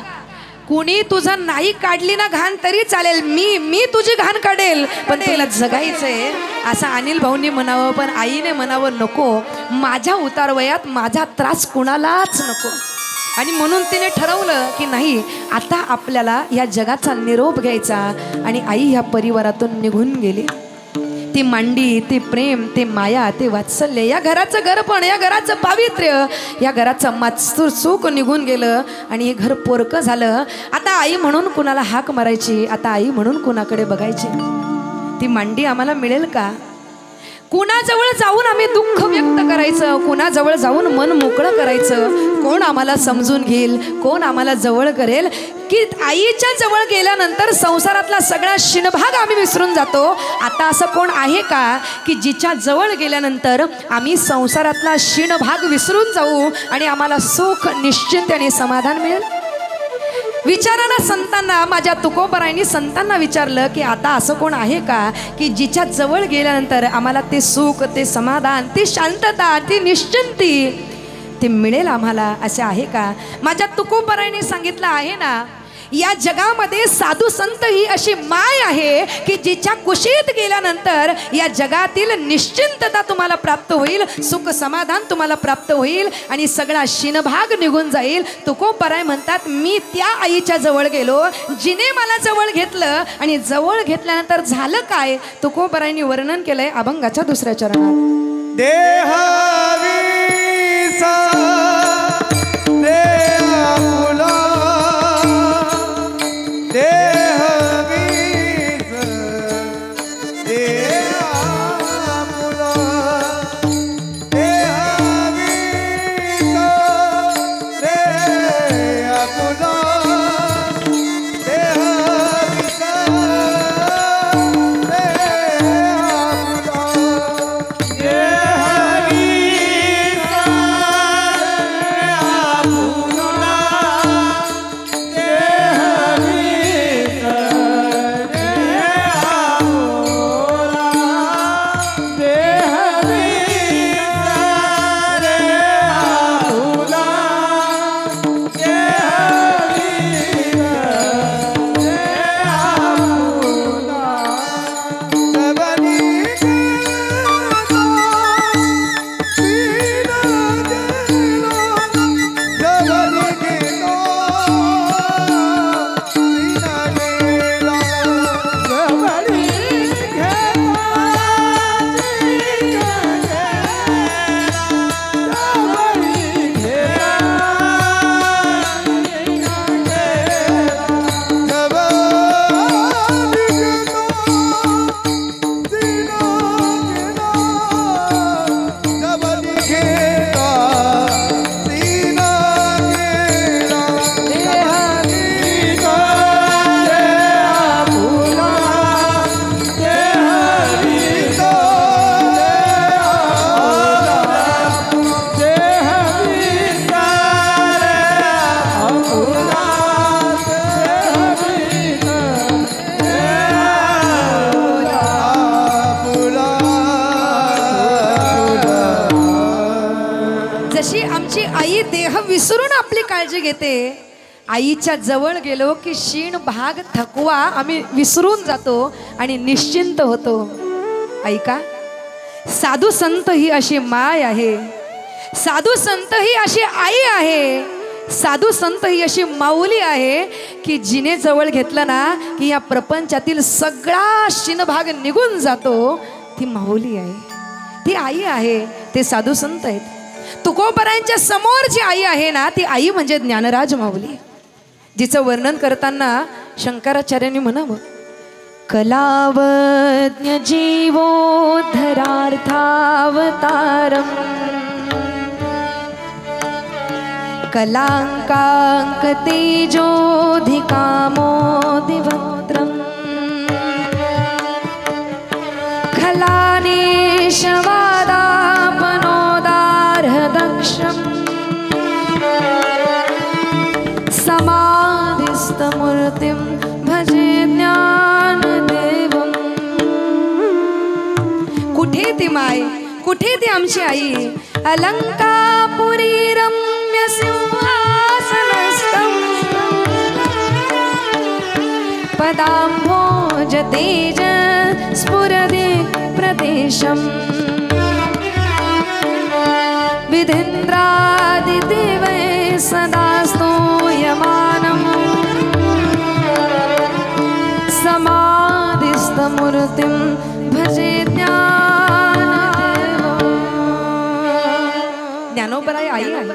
कुणी तुझं नाही काढली ना घाण तरी चालेल, मी तुझी घाण काढेल, पण तुला जगायचंय असं अनिल भाऊंनी म्हणावं. पण आईने म्हणावं नको, माझ्या उतार वयात माझा त्रास कुणालाच नको. आणि म्हणून तिने ठरवलं की नाही, आता आपल्याला या जगाचा निरोप घ्यायचा. आणि आई ह्या परिवारातून निघून गेली. ती मांडी, ते प्रेम, ते माया, ते वात्सल्य, या घराचं घरपण, या घराचं पावित्र्य, या घराचं मात्सूर सुख निघून गेलं आणि हे घर पोरकं झालं. आता आई म्हणून कुणाला हाक मारायची, आता आई म्हणून कुणाकडे बघायची. ती मांडी आम्हाला मिळेल का? कुणाजवळ जाऊन आम्ही दुःख व्यक्त करायचं, कुणाजवळ जाऊन मन मोकळं करायचं? कोण आम्हाला समजून घेईल, कोण आम्हाला जवळ करेल? की आईच्या जवळ गेल्यानंतर संसारातला सगळा शिनभाग आम्ही विसरून जातो. आता असं कोण आहे का की जिच्या जवळ गेल्यानंतर आम्ही संसारातला शिनभाग विसरून जाऊ आणि आम्हाला सुख, निश्चिंत आणि समाधान मिळेल? विचारा ना संतांना. माझ्या तुकोबरायांनी संतांना विचारलं की आता असं कोण आहे का की जिच्या जवळ गेल्यानंतर आम्हाला ते सुख, ते समाधान, ती शांतता, ती निश्चिंती ते मिळेल आम्हाला, असे आहे का? माझ्या तुकोबरायांनी सांगितलं आहे ना, या जगामध्ये साधू संत ही अशी माय आहे की जिच्या कुशीत गेल्यानंतर या जगातील निश्चिंतता तुम्हाला प्राप्त होईल, सुख समाधान तुम्हाला प्राप्त होईल आणि सगळा शिनभाग निघून जाईल. तुकोबराय म्हणतात, मी त्या आईच्या जवळ गेलो जिने मला जवळ घेतलं. आणि जवळ घेतल्यानंतर झालं काय? तुकोबरायांनी वर्णन केलंय अभंगाच्या 2ऱ्या चरणात. विसरून आपली काळजी घेते, आईच्या जवळ गेलो की शीण भाग थकवा आम्ही विसरून जातो आणि निश्चिंत होतो. ऐका, साधू संत ही अशी माय आहे, साधू संत ही अशी आई आहे, साधू संत ही अशी माऊली आहे की जिने जवळ घेतलं ना की या प्रपंचातील सगळा शिनभाग निघून जातो. ती माऊली आहे, ती आई आहे, ते साधू संत आहेत. तुकोबरायांच्या समोर जी आई आहे ना ती आई म्हणजे ज्ञानराज माऊली, जिचं वर्णन करताना शंकराचार्यांनी म्हणावं, कलावज्ञ जीवोद्धरार्थावतारम, कलाङ्काङ्कतेजोऽधिकामोदिवक्त्रम् खलानेशवादापनोदार्हदक्षम् समाधिस्थमूर्तिं भजे ज्ञानदेवम्. कुठे ती माय, कुठे ती आमची आई? अलंकापुरी रम्य सिंहासनस्थं पदाम्भोज तेज स्फुरदि प्रदेशम् विधीन्द्रादिदेवै सदा स्तूयमानम् समाधिस्थमूर्तिं भजे ज्ञानोबराई आई आहे.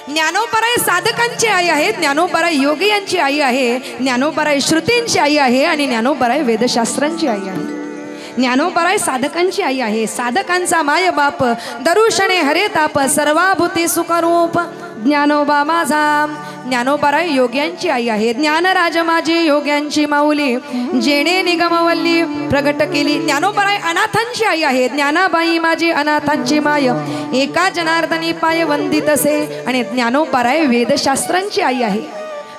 ज्ञानोबराई साधकांची आई आहे, ज्ञानोबराई योगियांची आई आहे, ज्ञानोबराई श्रुतींची आई आहे आणि ज्ञानोबराई वेदशास्त्रांची आई आहे. ज्ञानोबराई साधकांची आई आहे. साधकांचा माय बाप दरुषणे हरे ताप सर्वाभूती सुखरूप ज्ञानोबा माझा. ज्ञानोबराई योग्यांची आई आहे. ज्ञानराज माझी योग्यांची माऊली जेणे निगमवल्ली प्रगट केली. ज्ञानोबराई अनाथांची आई आहे. ज्ञानाबाई माझी अनाथांची माय एका जनार्दनी पाय वंदित असे. आणि ज्ञानोबराई वेदशास्त्रांची आई आहे.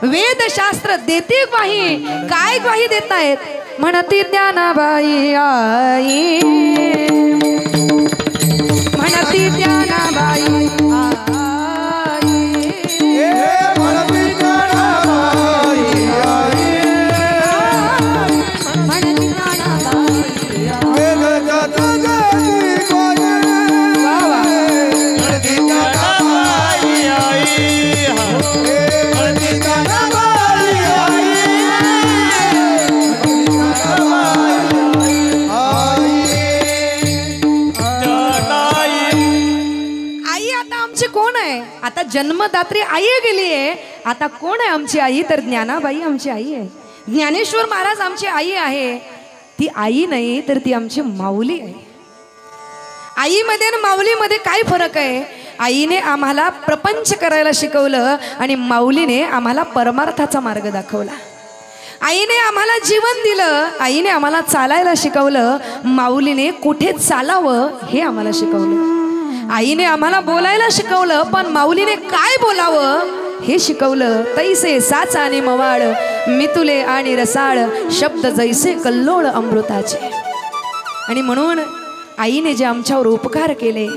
वेदशास्त्र देते ग्वाही. काय ग्वाही देत आहेत? म्हणती ज्ञानाबाई आई, म्हणती ज्ञानाबाई आई, म्हणती ज्ञानाबाई आई, म्हणती ज्ञानाबाई वेदाच्या तुझी कोणी, म्हणती ज्ञानाबाई आई, म्हणती ज्ञानाबाई आई, आई आता आमची कोण आहे? आता जन्मदात्री आई गेली आहे. आता कोण आहे आमची आई? तर ज्ञानाबाई आमची आई आहे. ज्ञानेश्वर महाराज आमची आई आहे. ती आई नाही तर ती आमची माऊली आहे. आईमध्ये आणि माऊलीमध्ये काय फरक आहे? आईने आम्हाला प्रपंच करायला शिकवलं आणि माऊलीने आम्हाला परमार्थाचा मार्ग दाखवला. आईने आम्हाला जीवन दिलं, आईने आम्हाला चालायला शिकवलं, माऊलीने कुठे चालावं हे आम्हाला शिकवलं. आईने आम्हाला बोलायला शिकवलं पण माऊलीने काय बोलावं हे शिकवलं. तैसे साचा आणि मवाळ मितुले आणि रसाळ शब्द जैसे कल्लोळ अमृताचे. आणि म्हणून आईने जे आमच्यावर उपकार केले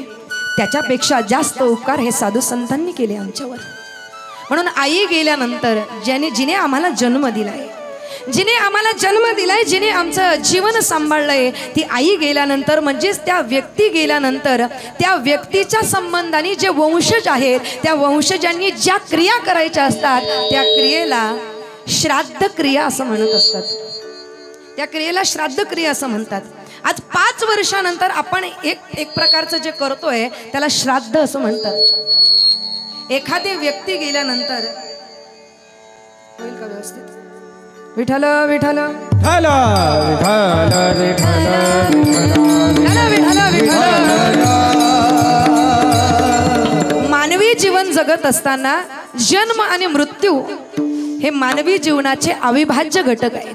त्याच्यापेक्षा जास्त उपकार हे साधू संतांनी केले आमच्यावर. म्हणून आई गेल्यानंतर जिने आम्हाला जन्म दिलाय, जिने आम्हाला जन्म दिलाय, जिने आमचं जीवन सांभाळलंय, ती आई गेल्यानंतर म्हणजेच त्या व्यक्ती गेल्यानंतर त्या व्यक्तीच्या संबंधाने जे वंशज आहेत त्या वंशजांनी ज्या क्रिया करायच्या असतात त्या क्रियेला श्राद्ध क्रिया असं म्हणत असतात. त्या क्रियेला श्राद्ध क्रिया असं म्हणतात. आज 5 वर्षानंतर आपण एक प्रकारचं जे करतोय त्याला श्राद्ध असं म्हणतात. एखादी व्यक्ती गेल्यानंतर होईल का व्यवस्थित? विठ्ठल विठ्ठल विठ्ठल विठ्ठल विठ्ठल. मानवी जीवन जगत असताना जन्म आणि मृत्यू हे मानवी जीवनाचे अविभाज्य घटक आहेत.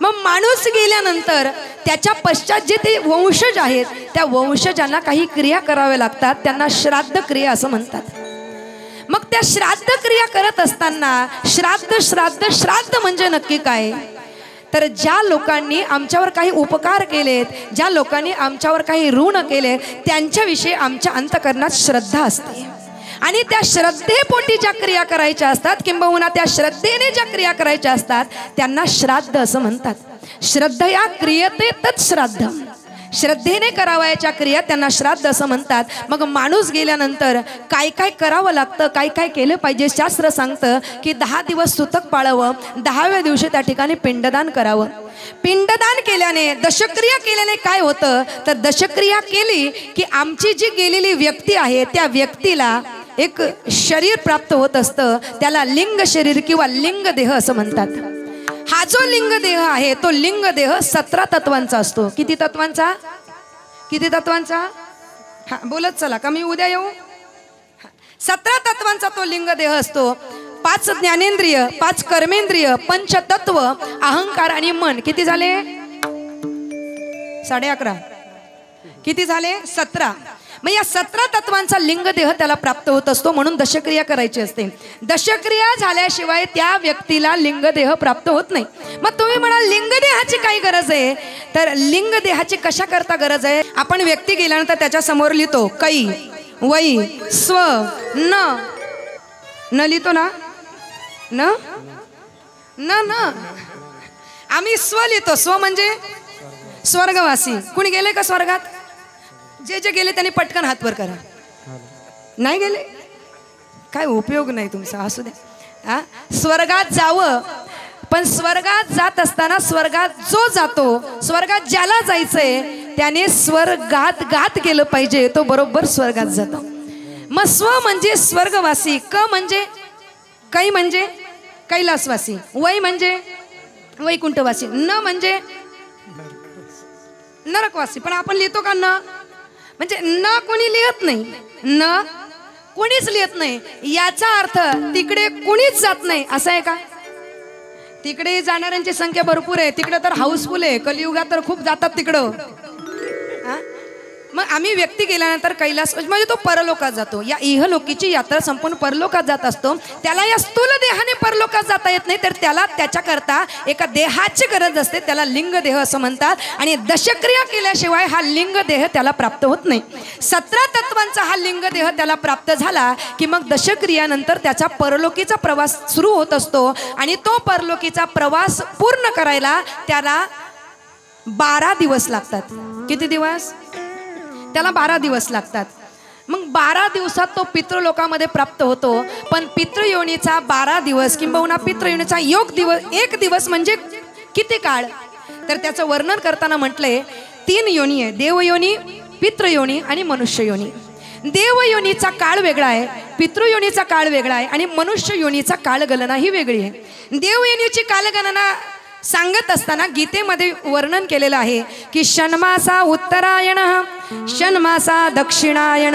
मग माणूस गेल्यानंतर त्याच्या पश्चात जे ते वंशज आहेत त्या वंशजांना काही क्रिया कराव्या लागतात, त्यांना श्राद्ध क्रिया असं म्हणतात. मग त्या श्राद्ध क्रिया करत असताना श्राद्ध म्हणजे नक्की काय? तर ज्या लोकांनी आमच्यावर काही उपकार केलेत, ज्या लोकांनी आमच्यावर काही ऋण केले त्यांच्याविषयी आमच्या अंतःकरणात श्रद्धा असते. आणि त्या श्रद्धेपोटी ज्या क्रिया करायच्या असतात किंबहुना त्या श्रद्धेने ज्या क्रिया करायच्या असतात त्यांना श्राद्ध असं म्हणतात. श्रद्धया क्रियते तत् श्राद्ध. श्रद्धेने करावयाच्या क्रिया त्यांना श्राद्ध असं म्हणतात. मग माणूस गेल्यानंतर काय काय करावं लागतं, काय काय केलं पाहिजे? शास्त्र सांगतं की 10 दिवस सुतक पाळावं, 10व्या दिवशी त्या ठिकाणी पिंडदान करावं. पिंडदान केल्याने, दशक्रिया केल्याने काय होतं तर दशक्रिया केली की आमची जी गेलेली व्यक्ती आहे त्या व्यक्तीला एक शरीर प्राप्त होत असतं. त्याला लिंग शरीर किंवा लिंग देह असं म्हणतात. हा जो लिंग देह आहे तो लिंग देह 17 तत्वांचा असतो. किती तत्वांचा? किती तत्वांचा? हा बोलत चला का मी उद्या येऊ? 17 तत्वांचा तो लिंग देह असतो. 5 ज्ञानेंद्रिय, 5 कर्मेंद्रिय, पंचतत्व, अहंकार आणि मन. किती झाले? 11.5. किती झाले? 17. मग या 17 तत्वांचा लिंग देह त्याला प्राप्त होत असतो. म्हणून दशक्रिया करायची असते. दशक्रिया झाल्याशिवाय त्या व्यक्तीला लिंग देह प्राप्त होत नाही. मग तुम्ही म्हणाल लिंग देहाची काय गरज आहे? तर लिंग देहाची कशा करता गरज आहे? आपण व्यक्ती गेल्यानंतर त्याच्या समोर लिहितो कै, वै, स्व, न लिहितो ना? न न न आम्ही स्व लिहितो. स्व म्हणजे स्वर्गवासी. कुणी गेले का स्वर्गात? जे जे गेले त्यांनी पटकन हात वर करा. नाही गेले काय उपयोग नाही तुमचा. असू द्या. स्वर्गात जावं, पण स्वर्गात जात असताना स्वर्गात जो जातो, स्वर्गात ज्याला जायचंय त्याने स्वर्गात गात केलं पाहिजे, तो बरोबर स्वर्गात जातो. मग स्व म्हणजे स्वर्गवासी, क म्हणजे कै म्हणजे कैलासवासी, वै म्हणजे वैकुंठवासी, न म्हणजे नरकवासी. पण आपण लिहितो का न? म्हणजे न कोणी लिहत नाही. न कोणीच लिहत नाही. याचा अर्थ तिकडे कोणीच जात नाही असं आहे का? तिकडे जाणाऱ्यांची संख्या भरपूर आहे. तिकडे तर हाऊसफुल आहे. कलियुगात तर खूप जातात तिकडं. मग आम्ही व्यक्ती गेल्यानंतर कैलास म्हणजे तो परलोकात जातो. या इहलोकीची यात्रा संपूर्ण परलोकात जात असतो. त्याला या स्थूल देहाने परलोकात जाता येत नाही, तर त्याला त्याच्याकरता एका देहाची गरज असते. त्याला लिंग देह असं म्हणतात. आणि दशक्रिया केल्याशिवाय हा लिंग देह त्याला प्राप्त होत नाही. 17 तत्वांचा हा लिंग देह त्याला प्राप्त झाला की मग दशक्रियानंतर त्याचा परलोकीचा प्रवास सुरू होत असतो. आणि तो परलोकीचा प्रवास पूर्ण करायला त्याला 12 दिवस लागतात. किती दिवस? त्याला 12 दिवस लागतात. मग 12 दिवसात तो पितृलोकामध्ये प्राप्त होतो. पण पितृयोनीचा 12 दिवस किंबहुना पितृयोनीचा एक दिवस म्हणजे किती काळ? तर त्याचं वर्णन करताना म्हटलंय 3 योनी आहे. देवयोनी, पितृयोनी आणि मनुष्ययोनी. देवयोनीचा काळ वेगळा आहे, पितृयोनीचा काळ वेगळा आहे आणि मनुष्य योनीचा कालगणना ही वेगळी आहे. देवयोनीची कालगणना सांगत असताना गीतेमध्ये वर्णन केलेलं आहे की षण्मासा उत्तरायण, षण्मासा दक्षिणायन.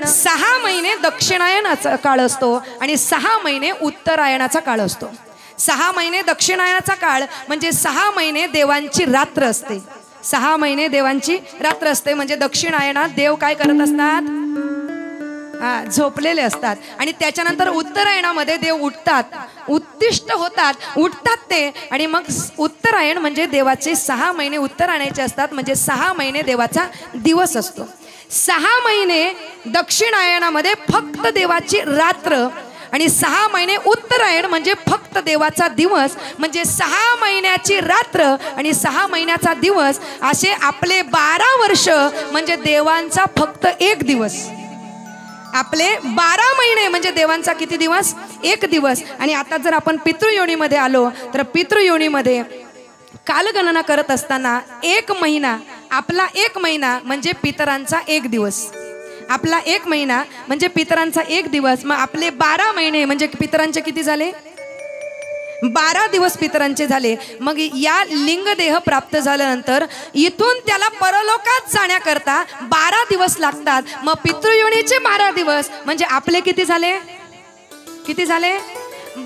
6 महिने दक्षिणायनाचा काळ असतो आणि 6 महिने उत्तरायणाचा काळ असतो. 6 महिने दक्षिणायनाचा काळ म्हणजे 6 महिने देवांची रात्र असते. 6 महिने देवांची रात्र असते. म्हणजे दक्षिणायनात देव काय करत असतात? झोपलेले असतात. आणि त्याच्यानंतर उत्तरायणामध्ये देव उठतात, उत्तिष्ठ होतात, उठतात ते. आणि मग उत्तरायण म्हणजे देवाचे 6 महिने उत्तरायणाचे असतात. म्हणजे 6 महिने देवाचा दिवस असतो. 6 महिने दक्षिणायनामध्ये फक्त देवाची रात्र आणि 6 महिने उत्तरायण म्हणजे फक्त देवाचा दिवस. म्हणजे 6 महिन्याची रात्र आणि 6 महिन्याचा दिवस असे आपले 12 वर्ष म्हणजे देवांचा फक्त 1 दिवस. आपले 12 महिने म्हणजे देवांचा किती दिवस? 1 दिवस. आणि आता जर आपण पितृयोनीमध्ये आलो तर पितृयोनीमध्ये कालगणना करत असताना 1 महिना, आपला 1 महिना म्हणजे पितरांचा 1 दिवस. आपला 1 महिना म्हणजे पितरांचा 1 दिवस. मग आपले 12 महिने म्हणजे पितरांचे किती झाले? 12 दिवस पितरांचे झाले. मग या लिंग देह प्राप्त झाल्यानंतर इथून त्याला परलोकात जाण्याकरता 12 दिवस लागतात. मग पितृयोनीचे 12 दिवस म्हणजे आपले किती झाले? किती झाले?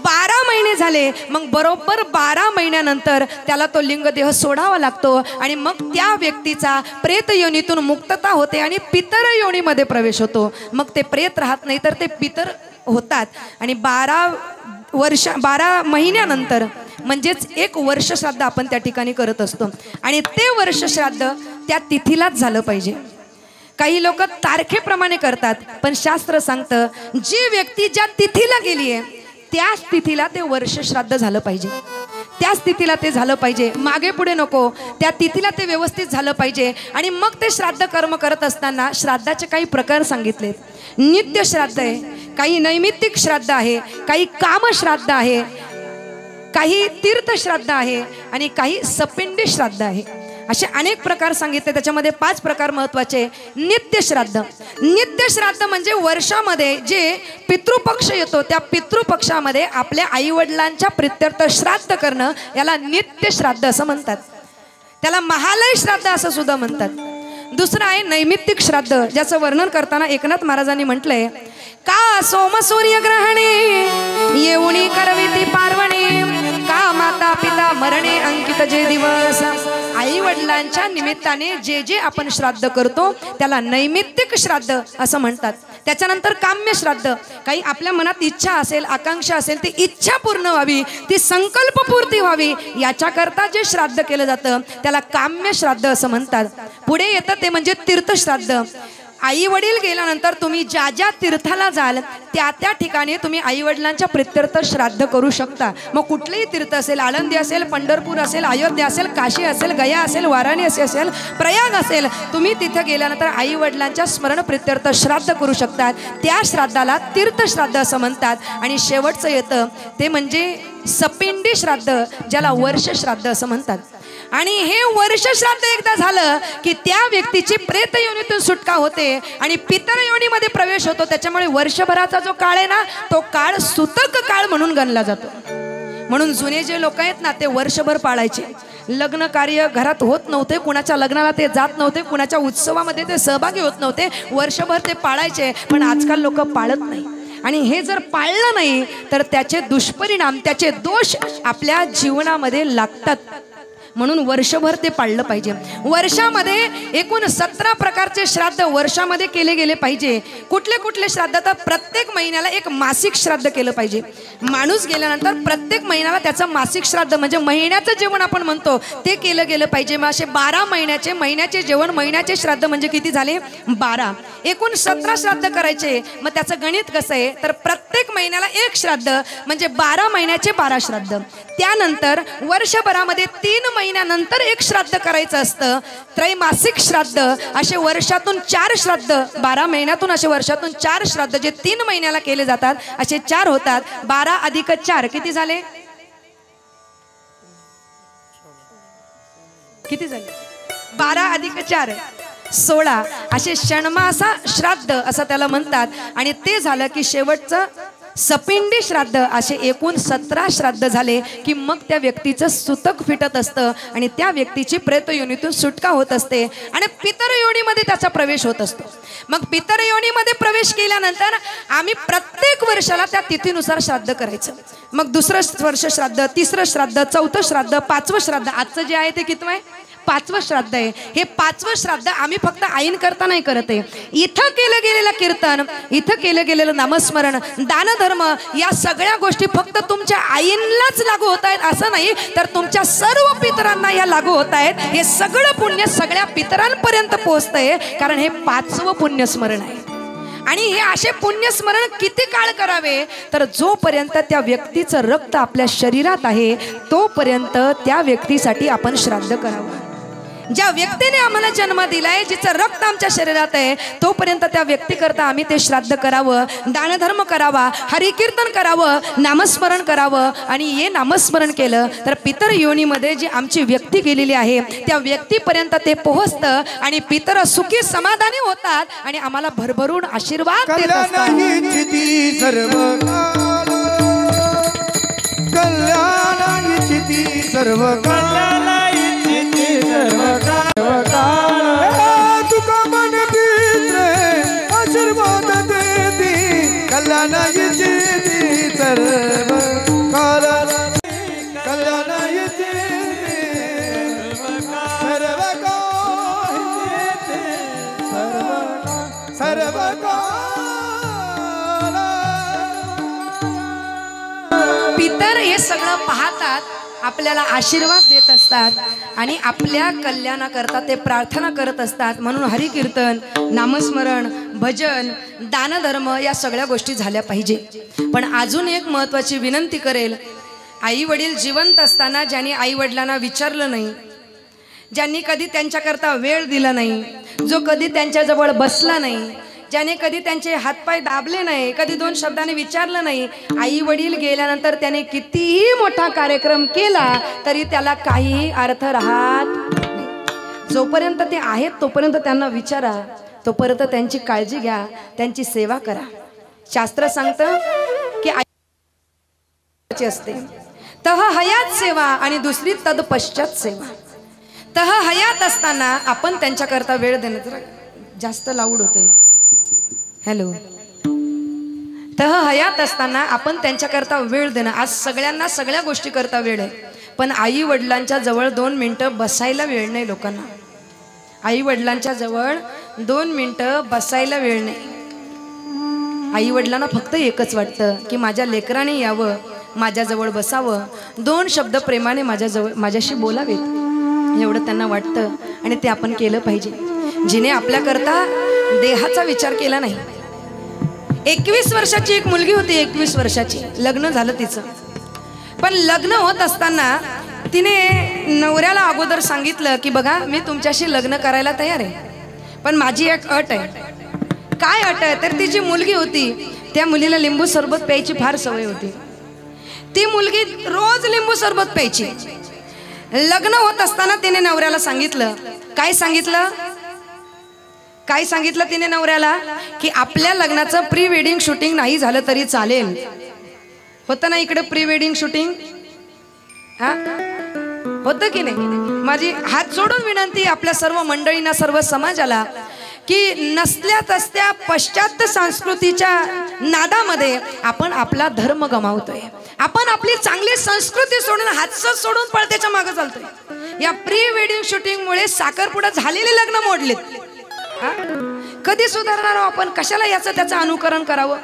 12 महिने झाले. मग बरोबर 12 महिन्यानंतर त्याला तो लिंग देह सोडावा लागतो आणि मग त्या व्यक्तीचा प्रेत योनीतून मुक्तता होते आणि पितर योनीमध्ये प्रवेश होतो. मग ते प्रेत राहत नाही तर ते पितर होतात. आणि 12 महिन्यानंतर म्हणजेच 1 वर्ष श्राद्ध आपण त्या ठिकाणी करत असतो. आणि ते वर्ष श्राद्ध त्या तिथीलाच झालं पाहिजे. काही लोक तारखेप्रमाणे करतात, पण शास्त्र सांगतं जी व्यक्ती ज्या तिथीला गेली आहे त्याच तिथीला ते वर्ष श्राद्ध झालं पाहिजे. त्याच तिथीला ते झालं पाहिजे, मागे पुढे नको. त्या तिथीला ते व्यवस्थित झालं पाहिजे. आणि मग ते श्राद्ध कर्म करत असताना श्राद्धाचे काही प्रकार सांगितलेत. नित्य श्राद्ध आहे, काही नैमित्तिक श्राद्ध आहे, काही कामश्राद्ध आहे, काही तीर्थश्राद्ध आहे आणि काही सपिंडी श्राद्ध आहे. असे अनेक प्रकार सांगितले. त्याच्यामध्ये 5 प्रकार महत्त्वाचे. नित्य श्राद्ध. नित्य श्राद्ध म्हणजे वर्षामध्ये जे पितृपक्ष येतो त्या पितृपक्षामध्ये आपल्या आईवडिलांच्या प्रित्यर्थ श्राद्ध करणं याला नित्य श्राद्ध असं म्हणतात. त्याला महालय श्राद्ध असं सुद्धा म्हणतात. दुसरं आहे नैमित्तिक श्राद्ध, ज्याचं वर्णन करताना एकनाथ महाराजांनी म्हटलंय, का सोम सूर्य ग्रहणे येऊनी करविती पार्वणे, का माता पिता मरणे अंकित जे दिवस. आई वडिलांच्या निमित्ताने जे जे आपण श्राद्ध करतो त्याला नैमित्तिक श्राद्ध असं म्हणतात. त्याच्यानंतर काम्य श्राद्ध, काही आपल्या मनात इच्छा असेल, आकांक्षा असेल, ती इच्छा पूर्ण व्हावी, ती संकल्पपूर्ती व्हावी, याच्याकरता जे श्राद्ध केलं जातं त्याला काम्य श्राद्ध असं म्हणतात. पुढे येतं ते म्हणजे तीर्थश्राद्ध. आई वडील गेल्यानंतर तुम्ही ज्या ज्या तीर्थाला जाल त्या त्या ठिकाणी तुम्ही आई वडिलांच्या प्रित्यर्थ श्राद्ध करू शकता. मग कुठलेही तीर्थ असेल, आळंदी असेल, पंढरपूर असेल, अयोध्या असेल, काशी असेल, गया असेल, वाराणसी असेल, प्रयाग असेल, तुम्ही तिथे गेल्यानंतर आई वडिलांच्या स्मरण प्रित्यर्थ श्राद्ध करू शकतात. त्या श्राद्धाला तीर्थश्राद्ध असं म्हणतात. आणि शेवटचं येतं ते म्हणजे सपिंडी श्राद्ध, ज्याला वर्ष श्राद्ध असं म्हणतात. आणि हे वर्ष श्राद्ध एकदा झालं की त्या व्यक्तीची प्रेत योनीतून सुटका होते आणि पितर योनीमध्ये प्रवेश होतो. त्याच्यामुळे वर्षभराचा जो काळ आहे ना, तो काळ सुतक काळ म्हणून गणला जातो. म्हणून जुने जे लोक आहेत ना, ते वर्षभर पाळायचे. लग्न कार्य घरात होत नव्हते, कुणाच्या लग्नाला ते जात नव्हते, कुणाच्या उत्सवामध्ये ते सहभागी होत नव्हते, वर्षभर ते पाळायचे. पण आजकाल लोक पाळत नाही. आणि हे जर पाळलं नाही तर त्याचे दुष्परिणाम, त्याचे दोष आपल्या जीवनामध्ये लागतात. म्हणून वर्षभर ते पाळलं पाहिजे. वर्षामध्ये एकूण 17 प्रकारचे श्राद्ध वर्षामध्ये केले गेले पाहिजे. कुठले कुठले श्राद्ध? तर प्रत्येक महिन्याला एक मासिक श्राद्ध केलं पाहिजे. माणूस गेल्यानंतर प्रत्येक महिन्याला त्याचं मासिक श्राद्ध म्हणजे महिन्याचं जेवण आपण म्हणतो ते केलं गेलं पाहिजे. मग असे 12 महिन्याचे जेवण, महिन्याचे श्राद्ध म्हणजे किती झाले? 12. एकूण 17 श्राद्ध करायचे. मग त्याचं गणित कसं आहे? तर प्रत्येक महिन्याला एक श्राद्ध म्हणजे 12 महिन्याचे 12 श्राद्ध. त्यानंतर वर्षभरामध्ये 3 महिन्यानंतर एक श्राद्ध करायचं असतं, त्रैमासिक श्राद्ध. असे वर्षातून 4 श्राद्ध, 12 महिन्यातून असे वर्षातून 4 श्राद्ध जे 3 महिन्याला केले जातात, असे 4 होतात. 12 अधिक 4 किती झाले? किती झाले? 12 अधिक 4 16. असे षण्मासा श्राद्ध असं त्याला म्हणतात. आणि ते झालं की शेवटचं सपिंडी श्राद्ध. असे एकूण 17 श्राद्ध झाले की मग त्या व्यक्तीचं सुतक फिटत असतं आणि त्या व्यक्तीची प्रेत योनीतून सुटका होत असते आणि पितर योनीमध्ये त्याचा प्रवेश होत असतो. मग पितर योनीमध्ये प्रवेश केल्यानंतर आम्ही प्रत्येक वर्षाला त्या तिथीनुसार श्राद्ध करायचं. मग दुसरं वर्ष श्राद्ध, तिसरं श्राद्ध, चौथं श्राद्ध, 5वं श्राद्ध. आजचं जे आहे ते कितवं आहे? 5वं श्राद्ध आहे. हे 5वं श्राद्ध आम्ही फक्त आईन करता नाही करत आहे. इथं केलं गेलेलं कीर्तन, इथं केलं गेलेलं नामस्मरण, दानधर्म, या सगळ्या गोष्टी फक्त तुमच्या आईंनाच लागू होत आहेत असं नाही, तर तुमच्या सर्व पितरांना या लागू होत आहेत. हे सगळं पुण्य सगळ्या पितरांपर्यंत पोहोचतंय, कारण हे 5वं पुण्यस्मरण आहे. आणि हे असे पुण्यस्मरण किती काळ करावे? तर जोपर्यंत त्या व्यक्तीचं रक्त आपल्या शरीरात आहे तोपर्यंत त्या व्यक्तीसाठी आपण श्राद्ध करावं. ज्या व्यक्तीने आम्हाला जन्म दिलाय, जिचं रक्त आमच्या शरीरात आहे, तोपर्यंत त्या व्यक्तीकरता आम्ही ते श्राद्ध करावं, दानधर्म करावा, हरिकीर्तन करावं, नामस्मरण करावं. आणि हे नामस्मरण केलं तर पितर योनीमध्ये जी आमची व्यक्ती गेलेली आहे त्या व्यक्तीपर्यंत ते पोहोचतं आणि पितर सुखी समाधानी होतात आणि आम्हाला भरभरून आशीर्वाद देत असतात. तुका मन पित्रे आशीर्वाद देती, कल्याणाची सर्व काळ, कल्याणाची सर्व सर्व पितर हे सगळं पाहतात, आपल्याला आशीर्वाद देत असतात आणि आपल्या कल्याणाकरता ते प्रार्थना करत असतात. म्हणून हरिकीर्तन, नामस्मरण, भजन, दानधर्म या सगळ्या गोष्टी झाल्या पाहिजे. पण अजून एक महत्त्वाची विनंती करेल, आई वडील जिवंत असताना ज्यांनी आई वडिलांना विचारलं नाही, ज्यांनी कधी त्यांच्याकरता वेळ दिला नाही, जो कधी त्यांच्याजवळ बसला नाही, ज्याने कधी त्यांचे हातपाय दाबले नाही, कधी 2 शब्दाने विचारलं नाही, आई वडील गेल्यानंतर त्याने कितीही मोठा कार्यक्रम केला तरी त्याला काहीही अर्थ राहत नाही. जोपर्यंत ते आहेत तोपर्यंत त्यांना विचारा, तोपर्यंत त्यांची काळजी घ्या, त्यांची सेवा करा. शास्त्र सांगतं की आई असते तह हयात सेवा आणि दुसरी तद पश्चात सेवा. तह हयात असताना आपण त्यांच्याकरता वेळ देणं, जरा जास्त लाऊड होतंय, हॅलो. तह हयात असताना आपण त्यांच्याकरता वेळ देणं. आज सगळ्यांना सगळ्या गोष्टी करता वेळ आहे, पण आई वडिलांच्या जवळ 2 मिनिटं बसायला वेळ नाही लोकांना. आई वडिलांच्या जवळ 2 मिनिटं बसायला वेळ नाही. आई वडिलांना फक्त एकच वाटतं की माझ्या लेकराने यावं, माझ्याजवळ बसावं, 2 शब्द प्रेमाने माझ्याशी बोलावेत, एवढं त्यांना वाटतं. आणि ते आपण केलं पाहिजे. जिने आपल्याकरता देहाचा विचार केला नाही. 21 वर्षाची एक मुलगी होती, 21 वर्षाची, लग्न झालं तिचं. पण लग्न होत असताना तिने नवऱ्याला अगोदर सांगितलं की बघा मी तुमच्याशी लग्न करायला तयार आहे, पण माझी एक अट आहे. काय अट आहे तर तिची मुलगी होती, त्या मुलीला लिंबू सरबत प्यायची फार सवय होती. ती मुलगी रोज लिंबू सरबत प्यायची. लग्न होत असताना तिने नवऱ्याला सांगितलं, काय सांगितलं तिने नवऱ्याला, की आपल्या लग्नाचं प्री वेडिंग शूटिंग नाही झालं तरी चालेल. होतं ना इकडे प्री वेडिंग शूटिंग, हा होतं की नाही. माझी हात जोडून विनंती आपल्या सर्व मंडळींना, सर्व समाजाला, की नसल्या तसल्या पाश्चात्य संस्कृतीच्या नादामध्ये आपण आपला धर्म गमावतोय. आपण आपली चांगली संस्कृती सोडून, हातचं सोडून पळत्याच्या मागे चालतोय. या प्री वेडिंग शूटिंग मुळे साखरपुडा झालेले लग्न मोडलेत. कधी सुधारणार आपण? कशाला याचं त्याचं अनुकरण करावं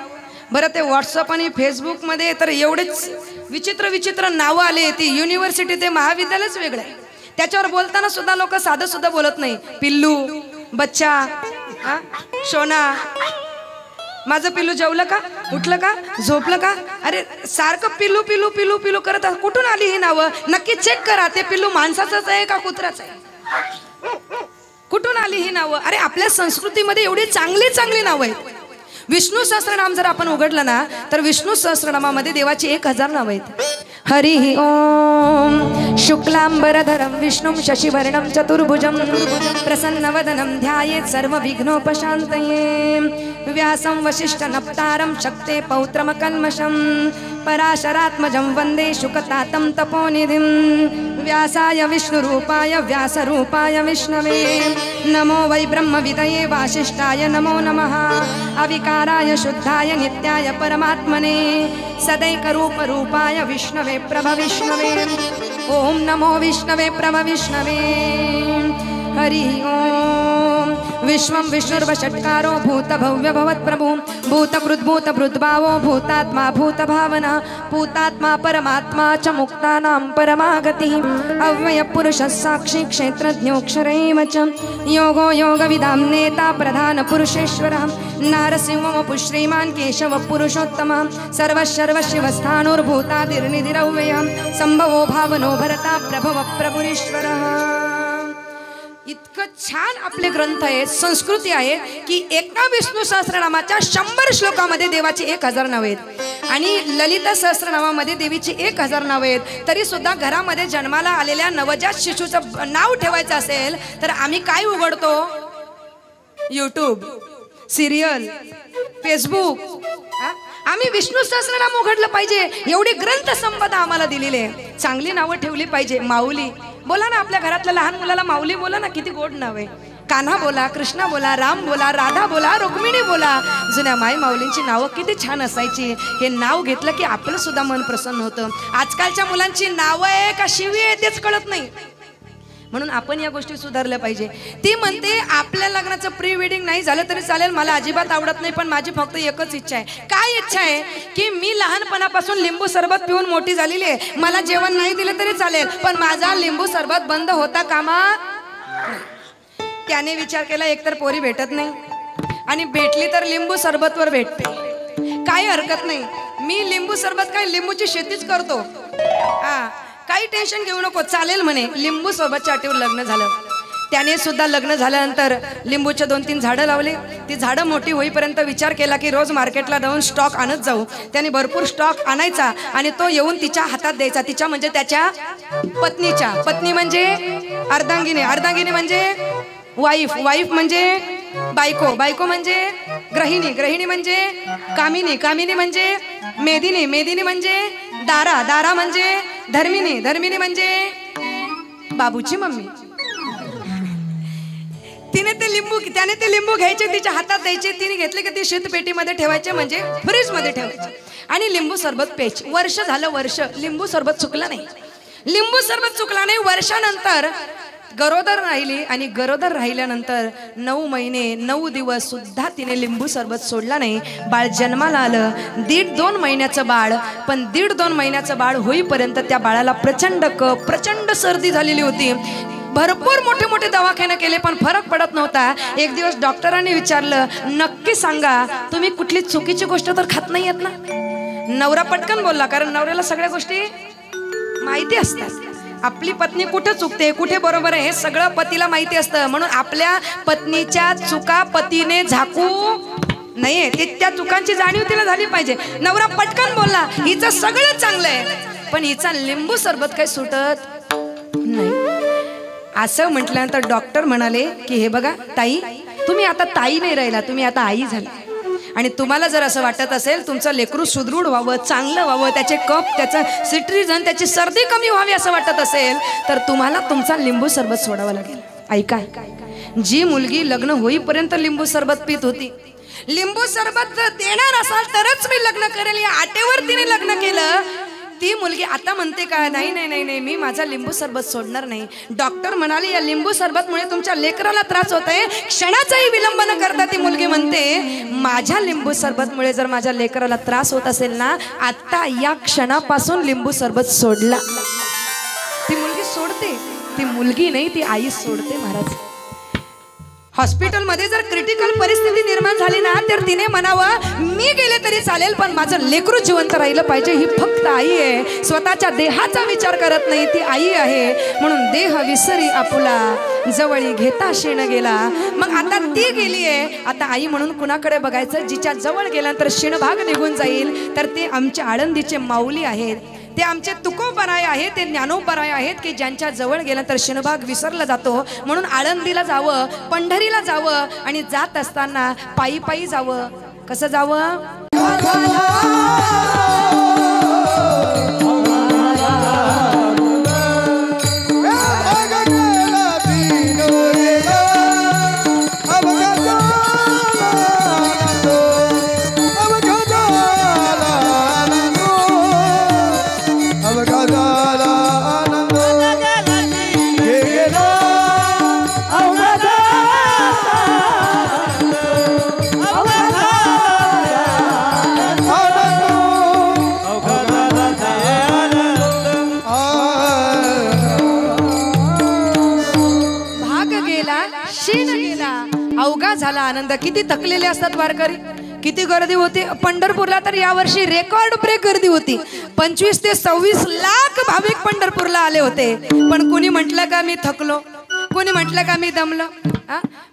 बरं. ते व्हॉट्सअप आणि फेसबुकमध्ये तर एवढेच विचित्र विचित्र नावं आले. ती युनिव्हर्सिटी ते महाविद्यालयच वेगळं आहे. त्याच्यावर बोलताना सुद्धा लोक साधं सुद्धा बोलत नाही. पिल्लू, बच्चा, सोना, माझं पिल्लू जेवलं का, उठलं का, झोपलं का, अरे सारखं पिल्लू पिल्लू पिल्लू पिल्लू करत. कुठून आली ही नावं? नक्की चेक करा, ते पिल्लू माणसाचंच आहे का कुत्र्याचं आहे? कुठून आली ही नावं? अरे आपल्या संस्कृतीमध्ये एवढी चांगली चांगली नावं आहेत. विष्णू सहस्रनाम जर आपण उघडलं ना तर विष्णू सहस्रनामामध्ये देवाची 1000 नावं आहेत. हरी ओम शुक्लांबरधरं विष्णुं शशिवर्णं चतुर्भुजं प्रसन्नवदनं ध्यायेत् सर्वविघ्नोपशान्तये व्यासं वसिष्ठनप्तारं शक्ते पौत्रमकल्मषं पराशरात्मजं वन्दे शुकतातं तपोनिधिं व्यासाय विष्णुरूपाय व्यासरूपाय विष्णवे नमो वै ब्रह्मविदये वासिष्ठाय नमो नमः अविकाराय शुद्धाय नित्याय परमात्मने सदैकरूपरूपाय विष्णवे प्रभविष्णवे ओम नमो विष्णवे प्रभविष्णवे हरि ओम विश्वं विष्णुर्वषट्कारो भूतभव्य भवत्प्रभु भूतकृद्भूतभृद्भावो भूतात्मा भूतभावना भूतात्मा परमात्मा च मुक्तानां परमागतिः अव्ययपुरुषः साक्षी क्षेत्रज्ञोऽक्षर एव च योगो योगविदां नेता प्रधानपुरुषेश्वरः नारसिंहो श्रीमान् केशवः पुरुषोत्तमः सर्वशिवस्थाणुर्भूतादिर्निधिरव्ययः संभवो भावनो भरता प्रभवः प्रभुरीश्वरः. इतकं छान आपले ग्रंथ आहेत, संस्कृती आहे की एका विष्णू सहस्रनामाच्या 100 श्लोकामध्ये देवाची 1000 नावे आहेत आणि ललिता सहस्रनामामध्ये देवीची 1000 नावे आहेत. तरी सुद्धा घरामध्ये जन्माला आलेल्या नवजात शिशूचं नाव ठेवायचं असेल तर आम्ही काय उघडतो? YouTube, serial, Facebook. आम्ही विष्णू सहस्रनाम उघडलं पाहिजे. एवढी ग्रंथ संपदा आम्हाला दिलेली आहे. चांगली नावं ठेवली पाहिजे. माऊली बोला ना, आपल्या घरातल्या लहान मुलाला माऊली बोला ना, किती गोड नाव आहे. कान्हा बोला, कृष्णा बोला, राम बोला, राधा बोला, रुक्मिणी बोला. जुन्या माई माऊलींची नावं किती छान असायची. हे नाव घेतलं की आपलं सुद्धा मन प्रसन्न होतं. आजकालच्या मुलांची नावं आहे का शिवी आहे तेच कळत नाही. म्हणून आपण या गोष्टी सुधारल्या पाहिजे. ती म्हणते आपल्या लग्नाचं प्री वेडिंग नाही झालं तरी चालेल, मला अजिबात आवडत नाही, पण माझी फक्त एकच इच्छा आहे. काय इच्छा आहे? की मी लहानपणापासून लिंबू सरबत पिऊन मोठी झालेली आहे. मला जेवण नाही दिलं तरी चालेल, पण माझा लिंबू सरबत बंद होता कामा. त्याने विचार केला, एकतर पोरी भेटत नाही आणि भेटली तर लिंबू सरबतवर भेटते. काही हरकत नाही, मी लिंबू सरबत काय लिंबूची शेतीच करतो, काही टेन्शन घेऊ नको, चालेल म्हणे. लिंबू सोबतच्या अटीवर लग्न झालं. त्याने सुद्धा लग्न झाल्यानंतर लिंबूचे 2-3 झाडं लावले. ती झाडं मोठी होईपर्यंत विचार केला की रोज मार्केटला जाऊन स्टॉक आणत जाऊ. त्याने भरपूर स्टॉक आणायचा आणि तो येऊन तिच्या हातात द्यायचा. तिच्या म्हणजे त्याच्या पत्नीच्या. पत्नी म्हणजे अर्धांगिनी, अर्धांगिनी म्हणजे वाईफ, वाईफ म्हणजे बायको, बायको म्हणजे गृहिणी, गृहिणी म्हणजे कामिनी, कामिनी म्हणजे मेदिनी, मेदिनी म्हणजे दारा, दारा म्हणजे धर्मिनी, धर्मिनी म्हणजे बाबूची मम्मी. त्याने ते लिंबू घ्यायचे, तिच्या हातात द्यायचे, तिने घेतले की ते शीतपेटीमध्ये ठेवायचे, म्हणजे फ्रीज मध्ये ठेवायचे आणि लिंबू सरबत प्यायचे. वर्ष झालं, वर्ष लिंबू सरबत चुकला नाही, लिंबू सरबत चुकला नाही. वर्षानंतर गरोदर राहिली आणि गरोदर राहिल्यानंतर 9 महिने 9 दिवस सुद्धा तिने लिंबू सरबत सोडला नाही. बाळ जन्माला आलं, 1.5-2 महिन्याचं बाळ. पण 1.5-2 महिन्याचं बाळ होईपर्यंत त्या बाळाला प्रचंड कफ, प्रचंड सर्दी झालेली होती. भरपूर मोठे मोठे दवाखाने केले पण फरक पडत नव्हता. एक दिवस डॉक्टरांनी विचारलं, नक्की सांगा तुम्ही कुठली चुकीची गोष्ट तर खात नाही आहेत ना? नवरा पटकन बोलला, कारण नवऱ्याला सगळ्या गोष्टी माहिती असतात. आपली पत्नी कुठे चुकते, कुठे बरोबर आहे, हे सगळं पतीला माहिती असतं. म्हणून आपल्या पत्नीच्या चुका पतीने झाकू नाहीये, त्या चुकांची जाणीव तिला झाली पाहिजे. नवरा पटकन बोलला, हिचं सगळं चांगलं आहे पण हिचा लिंबू सरबत काही सुटत नाही. असं म्हटल्यानंतर डॉक्टर म्हणाले की हे बघा ताई, तुम्ही आता ताई नाही राहिला, तुम्ही आता आई झाला. आणि तुम्हाला जर असं वाटत असेल तुमचं लेकरू सुदृढ व्हावं, चांगलं व्हावं, त्याचे कफ, त्याचं सिट्रिजन, त्याची सर्दी कमी व्हावी असं वाटत असेल तर तुम्हाला तुमचा लिंबू सरबत सोडावं लागेल. ऐका, जी मुलगी लग्न होईपर्यंत लिंबू सरबत पित होती, लिंबू सरबत देणार असाल तरच मी लग्न करेल या आटेवर तिने लग्न केलं, ती मुलगी आता म्हणते का नाही नाही नाही नाही, मी माझा लिंबू सरबत सोडणार नाही. डॉक्टर म्हणाले या लिंबू सरबतमुळे तुमच्या लेकराला त्रास होत आहे, क्षणाचाही विलंब न करता ती मुलगी म्हणते माझ्या लिंबू सरबतमुळे जर माझ्या लेकराला त्रास होत असेल ना, आता या क्षणापासून लिंबू सरबत सोडला. ती मुलगी सोडते, ती मुलगी नाही ती आई सोडते महाराज. हॉस्पिटलमध्ये जर क्रिटिकल परिस्थिती निर्माण झाली ना तर तिने म्हणावं मी गेले तरी चालेल पण माझं लेकरू जिवंत राहिलं पाहिजे. ही फक्त आई आहे, स्वतःच्या देहाचा विचार करत नाही, ती आई आहे. म्हणून देह विसरी आपुला, जवळी घेता शेण गेला. मग आता ती गेली आहे, आता आई म्हणून कुणाकडे बघायचं? जिच्या जवळ गेल्यानंतर शिणभाग निघून जाईल तर ते आमच्या आळंदीचे माऊली आहेत, ते आमचे तुकोबराय आहेत, ते ज्ञानोबराय आहेत की ज्यांच्या जवळ गेल्यानंतर शिणभाग विसरला जातो. म्हणून आळंदीला जावं, पंढरीला जावं आणि जात असताना पायी पायी जावं. कसं जावं? अवघा झाला आनंद. किती थकलेले असतात वारकरी, किती गर्दी होती. पंढरपूरला तर यावर्षी रेकॉर्ड ब्रेक गर्दी होती. 25 ते 26 लाख भाविक पंढरपूरला आले होते. पण कोणी म्हटलं का मी थकलो, कोणी म्हटलं का मी दमलो.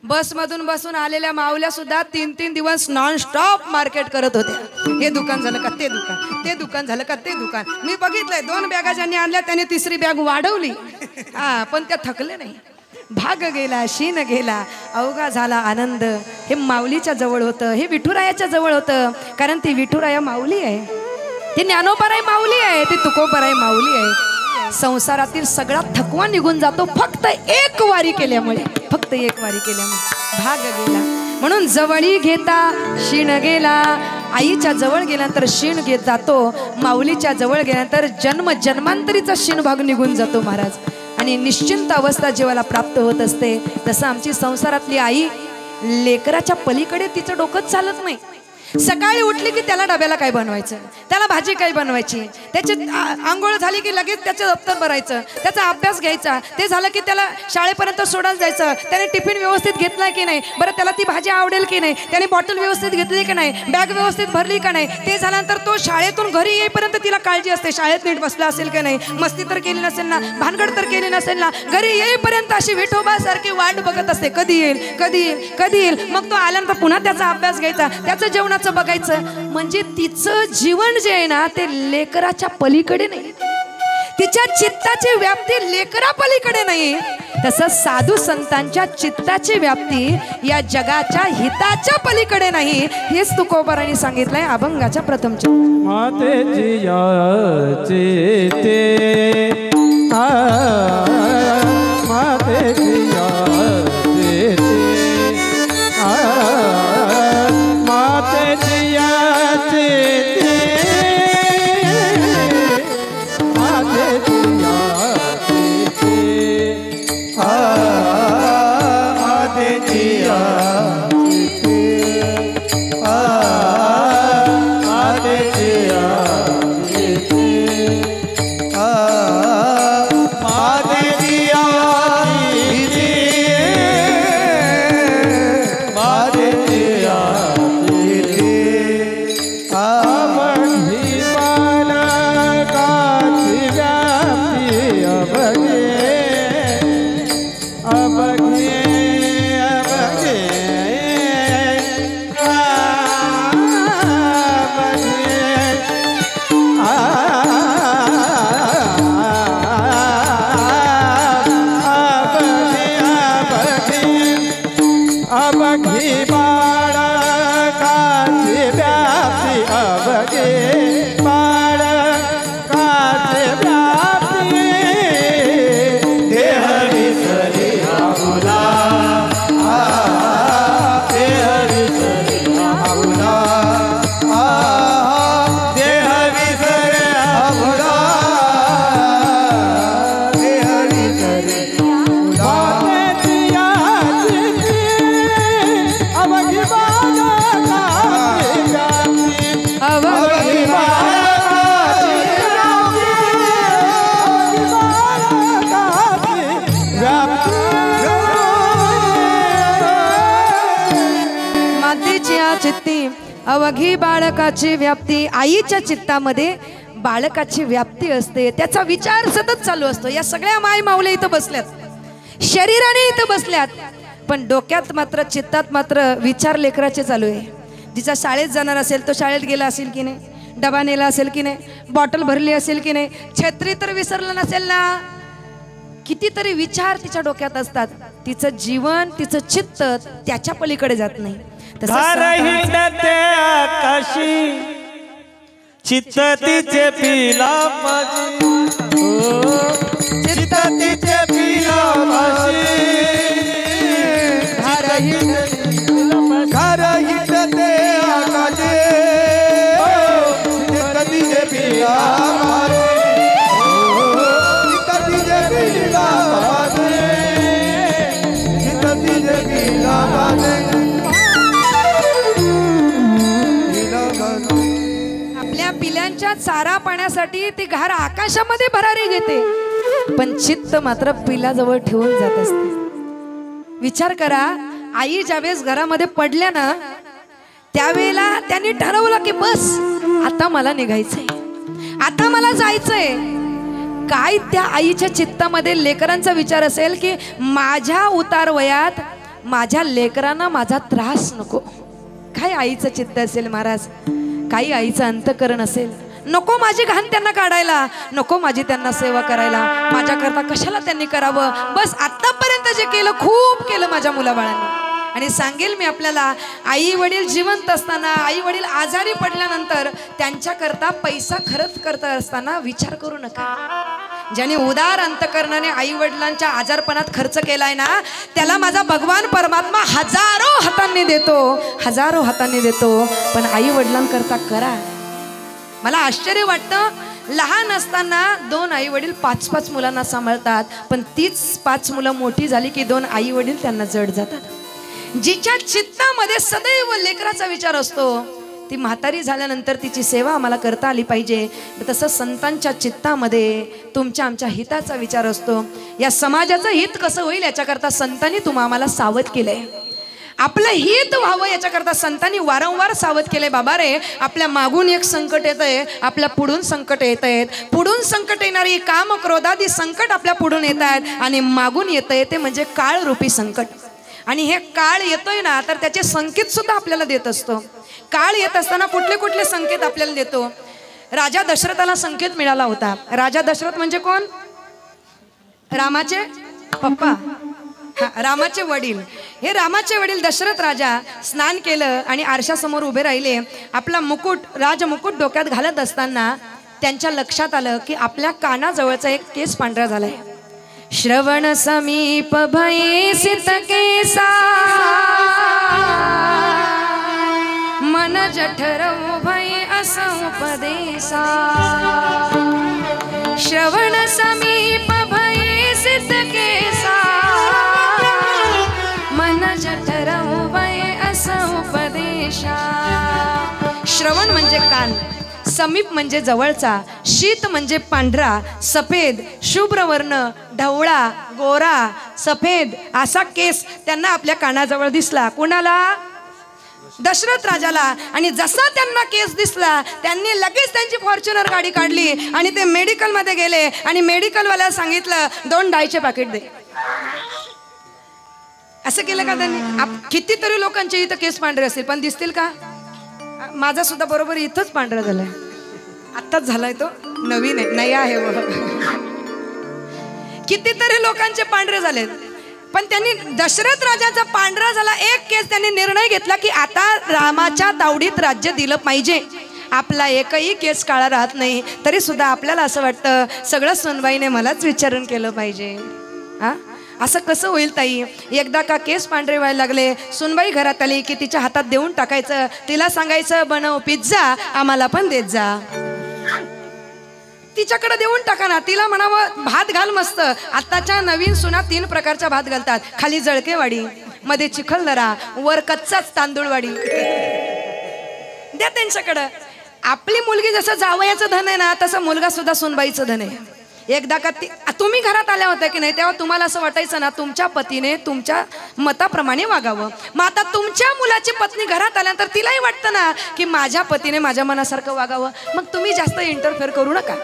बसमधून बसून आलेल्या माऊल्या सुद्धा 3-3 दिवस नॉन स्टॉप मार्केट करत होते. हे दुकान झालं का ते दुकान, ते दुकान झालं का ते दुकान. मी बघितलंय 2 बॅगा ज्यांनी आणल्या त्याने 3री बॅग वाढवली. पण त्या थकले नाही. भाग गेला, शीन गेला, अवघा झाला आनंद. हे माऊलीच्या जवळ होतं, हे विठुरायाच्या जवळ होतं. कारण ती विठुराया माऊली आहे, ती ज्ञानोबराय माऊली आहे, ती तुकोबराय माऊली आहे. संसारातील सगळा थकवा निघून जातो फक्त एक वारी केल्यामुळे, फक्त एक वारी केल्यामुळे. भाग गेला म्हणून जवळी घेता शीण गेला. आईच्या जवळ गेल्यानंतर शीण घेत जातो, माऊलीच्या जवळ गेल्यानंतर जन्म जन्मांतरीचा शीण भाग निघून जातो महाराज. आणि निश्चिंत अवस्था जीवाला प्राप्त होत असते. तसं आमची संसारातली आई लेकराच्या पलीकडे तिचं डोकंच चालत नाही. सकाळी उठली की त्याला डब्याला काय बनवायचं, त्याला भाजी काय बनवायची, त्याची आंघोळ झाली की लगेच त्याचं दप्तर भरायचं, त्याचा अभ्यास घ्यायचा, ते झालं की त्याला शाळेपर्यंत सोडायला जायचं. त्याने टिफिन व्यवस्थित घेतलाय की नाही, बरं त्याला ती भाजी आवडेल की नाही, त्याने बॉटल व्यवस्थित घेतली की नाही, बॅग व्यवस्थित भरली का नाही. ते झाल्यानंतर तो शाळेतून घरी येईपर्यंत तिला काळजी असते, शाळेत नीट बसला असेल की नाही, मस्ती तर केली नसेल ना, भानगड तर केली नसेल ना. घरी येईपर्यंत अशी विठोबासारखी वाट बघत असते, कधी येईल कधी येईल कधी येईल. मग तो आल्यानंतर पुन्हा त्याचा अभ्यास घ्यायचा, त्याचं जेवणाचं बघायचं. म्हणजे तिचं जीवन जे आहे ना ते लेकराच्या पलीकडे नाही, तिच्या चित्ताची व्याप्ती लेकरा पलीकडे नाही. तसं साधू संतांच्या चित्ताची व्याप्ती या जगाच्या हिताच्या पलीकडे नाही. हेच तुकोबारांनी सांगितलंय अभंगाच्या प्रथम मातेची मातेची चित्ती अवघी बाळकाची व्याप्ती. आईच्या चित्तामध्ये बाळकाची व्याप्ती असते, त्याचा विचार सतत चालू असतो. या सगळ्या माय माऊल्या इथं बसल्यात, शरीराने इथं बसल्यात, पण डोक्यात मात्र चित्तात मात्र विचार लेकराचे चालू आहे. जिचा शाळेत जाणार असेल तो शाळेत गेला असेल की नाही, डबा नेला असेल की नाही, बॉटल भरली असेल की नाही, छत्री तर विसरलं नसेल ना. कितीतरी विचार तिच्या डोक्यात असतात. तिचं जीवन, तिचं चित्त त्याच्या पलीकडे जात नाही. आकाशी चित्त तिचे पिला चित्त तिचे पिला घर हिंडते आकाशी चित्त तिचे पिला चित्त तिचे पिला चित्त तिचे पिला आपल्या पिल्यांच्या चारा पाण्यासाठी ती घार आकाशामध्ये भरारी घेते, पण चित्त मात्र पिलाजवळ ठेवून जात असते. विचार करा, आई ज्यावेळेस घरामध्ये पडल्या ना, त्यावेळेला त्यांनी ठरवलं की बस आता मला निघायचंय, आता मला जायचंय. काय त्या आईच्या चित्तामध्ये लेकरांचा विचार असेल की माझ्या उतार वयात माझ्या लेकरांना माझा त्रास नको. काय आईचं चित्त असेल महाराज, काही आईचं अंतकरण असेल. नको माझी घाण त्यांना काढायला, नको माझी त्यांना सेवा करायला, माझ्याकरता कशाला त्यांनी करावं. बस आतापर्यंत जे केलं खूप केलं माझ्या मुलाबाळांनी. आणि सांगेल मी आपल्याला, आई वडील जिवंत असताना, आई वडील आजारी पडल्यानंतर त्यांच्याकरता पैसा खर्च करत असताना विचार करू नका. ज्याने उदार अंतकरणाने आई वडिलांच्या आजारपणात खर्च केलाय ना, त्याला माझा भगवान परमात्मा हजारो हातांनी देतो, हजारो हातांनी देतो. पण आई वडिलांकरता करा. मला आश्चर्य वाटतं, लहान असताना 2 आई वडील 5-5 मुलांना सांभाळतात, पण तीच 5 मुलं मोठी झाली की 2 आई वडील त्यांना जड जातात. जिच्या चित्तामध्ये सदैव लेकराचा विचार असतो, ती म्हातारी झाल्यानंतर तिची सेवा आम्हाला करता आली पाहिजे. तसं संतांच्या चित्तामध्ये तुमच्या आमच्या हिताचा विचार असतो. या समाजाचं हित कसं होईल याच्याकरता संतांनी आम्हाला सावध केलंय. आपलं हित व्हावं याच्याकरता संतांनी वारंवार सावध केले. बाबा रे, आपल्या मागून एक संकट येत आहे, आपल्या पुढून संकट येत आहेत. पुढून संकट येणारी काम क्रोधादी संकट आपल्या पुढून येत आहेत, आणि मागून येत आहे ते म्हणजे काळ रूपी संकट. आणि हे काळ येतोय ना, तर त्याचे संकेत सुद्धा आपल्याला देत असतो. काळ येत असताना कुठले कुठले संकेत आपल्याला देतो. राजा दशरथाला संकेत मिळाला होता. राजा दशरथ म्हणजे कोण? रामाचे पप्पा, रामाचे वडील. हे रामाचे वडील दशरथ राजा स्नान केलं आणि आरशासमोर उभे राहिले. आपला मुकुट, राजमुकुट डोक्यात घालत असताना त्यांच्या लक्षात आलं की आपल्या कानाजवळचा एक केस पांढरा झालाय. श्रवण समीप भयसित केसा, मन जठरऊ भय अस उपदेसा. श्रवण समीप भयसित केसा, मन जठरऊ भय अस उपदेशा. श्रवण म्हणजे कान, समीप म्हणजे जवळचा, शीत म्हणजे पांढरा, सफेद शुभ्र वर्ण, ढवळा गोरा सफेद असा केस त्यांना आपल्या कानाजवळ दिसला. कुणाला? दशरथ राजाला. आणि जसा त्यांना केस दिसला, त्यांनी लगेच त्यांची फॉर्च्युनर गाडी काढली आणि ते मेडिकल मध्ये गेले आणि मेडिकलवाल्याला सांगितलं 2 डायचे पॅकेट दे. असं केलं का त्यांनी? कितीतरी लोकांचे इथं केस पांढरे असतील, पण दिसतील का? माझा सुद्धा बरोबर इथंच पांढरा झालाय, आत्ताच झालाय, तो नवीन आहे, नया आहे. कितीतरी लोकांचे पांढरे झालेत, पण त्यांनी दशरथ राजाचा पांढरा झाला एक केस, त्यांनी निर्णय घेतला की आता रामाच्या तावडीत राज्य दिलं पाहिजे. आपला एकही केस काळा राहत नाही, तरी सुद्धा आपल्याला असं वाटतं सगळं सुनबाईने मलाच विचारून केलं पाहिजे. असं कसं होईल ताई? एकदा का केस पांढरे व्हायला लागले, सुनबाई घरात आली की तिच्या हातात देऊन टाकायचं, तिला सांगायचं बनव पिझ्झा, आम्हाला पण देत जा. तिच्याकडे देऊन टाका ना, तिला म्हणावं भात घाल मस्त. आताच्या नवीन सुना 3 प्रकारचा भात घालतात. खाली जळकेवाडी, मध्ये चिखलदरा, वर कच्चाच तांदूळवाडी. द्या त्यांच्याकडं. आपली मुलगी जसं जावयाचं धन आहे ना, तसं मुलगा सुद्धा सुनबाईचं धन आहे. एकदा का तुम्ही घरात आल्या होत्या की नाही, तेव्हा तुम्हाला असं वाटायचं ना तुमच्या पतीने तुमच्या मताप्रमाणे वागावं. मग आता तुमच्या मुलाची पत्नी घरात आल्यानंतर तिलाही वाटतं ना की माझ्या पतीने माझ्या मनासारखं वागावं. मग तुम्ही जास्त इंटरफेअर करू नका.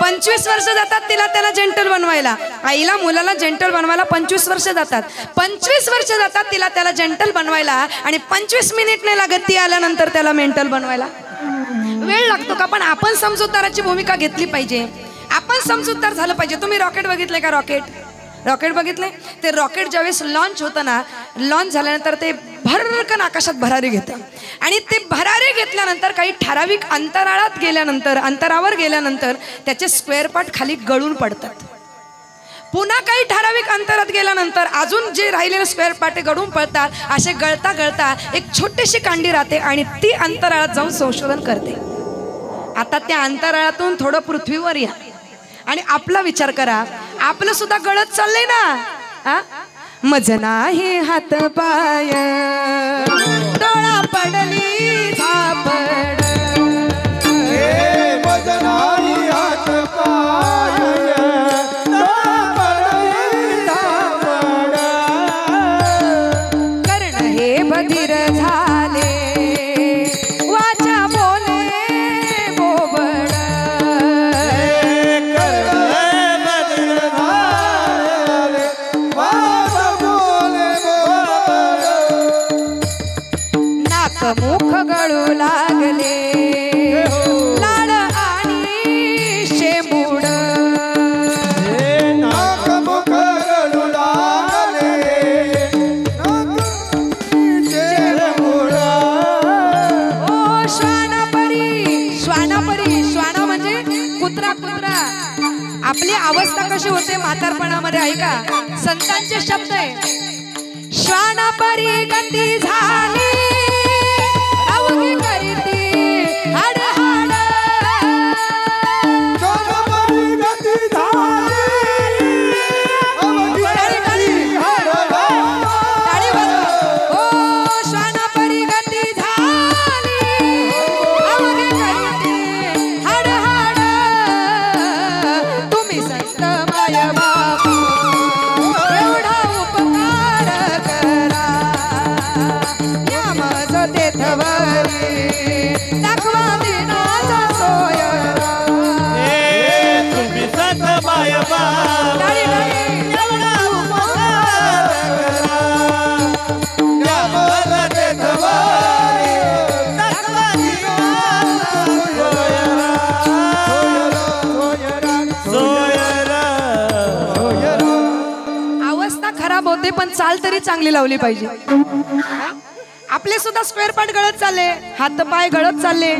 25 वर्ष जातात तिला त्याला जेंटल बनवायला, आईला मुलाला जेंटल बनवायला 25 वर्ष जातात. 25 वर्ष जातात तिला त्याला जेंटल बनवायला, आणि 25 मिनिट नाही लागत ती आल्यानंतर त्याला मेंटल बनवायला. वेळ लागतो का? पण आपण समजूतदाराची भूमिका घेतली पाहिजे. आपण समजूतदार झालं पाहिजे. तुम्ही रॉकेट बघितले का? रॉकेट बघितले? ते रॉकेट ज्यावेळेस लॉन्च होतं ना, लॉन्च झाल्यानंतर ते भरकन आकाशात भरारी घेतं, आणि ते भरारी घेतल्यानंतर काही ठराविक अंतरावर गेल्यानंतर त्याचे स्क्वेअर पार्ट खाली गळून पडतात. पुन्हा काही ठराविक अंतरात गेल्यानंतर अजून जे राहिलेले स्क्वेअर पार्ट गळून पडतात. असे गळता गळता एक छोटीशी कांडी राहते, आणि ती अंतराळात जाऊन संशोधन करते. आता त्या अंतराळातून थोडं पृथ्वीवर या आणि आपला विचार करा. आपलं सुद्धा गळत चाललंय ना. मज नाही हात पाय, डोळा पडली झापड. मज नाही हात पाय, डोळा पडली झापड. कर्ण हे बधीर झाले, वाचा बोले बोबड. मुख गळू लागले, लाड आणि शेंबूड. नाक मुख गळू लागले, शेंबूड. ओ श्वानापरी, श्वानापरी, श्वाना म्हणजे कुत्रा. आपली अवस्था कशी होते म्हातारपणामध्ये ऐका, संतांचे शब्द आहे. श्वानापरी गती झाली, अवघी करीती हाड हाड. श्वानापरी गती झाली, अवघी हाड हाड. टाळी वाजवा. ओ श्वानापरी गती झाली, अवघी करीती हाड हाड. तुम्ही संत माय बाबा एवढा उपकार करा, या माझ तेथवरी दाखवा दिनाचा सोयरा. तुम्ही संत माय बाबा टाळी टाळी. अवस्था खराब होते पण चाल तरी चांगली लावली पाहिजे. आपले सुद्धा स्क्वेअर पार्ट गळत चालले, हातपाय गळत चालले,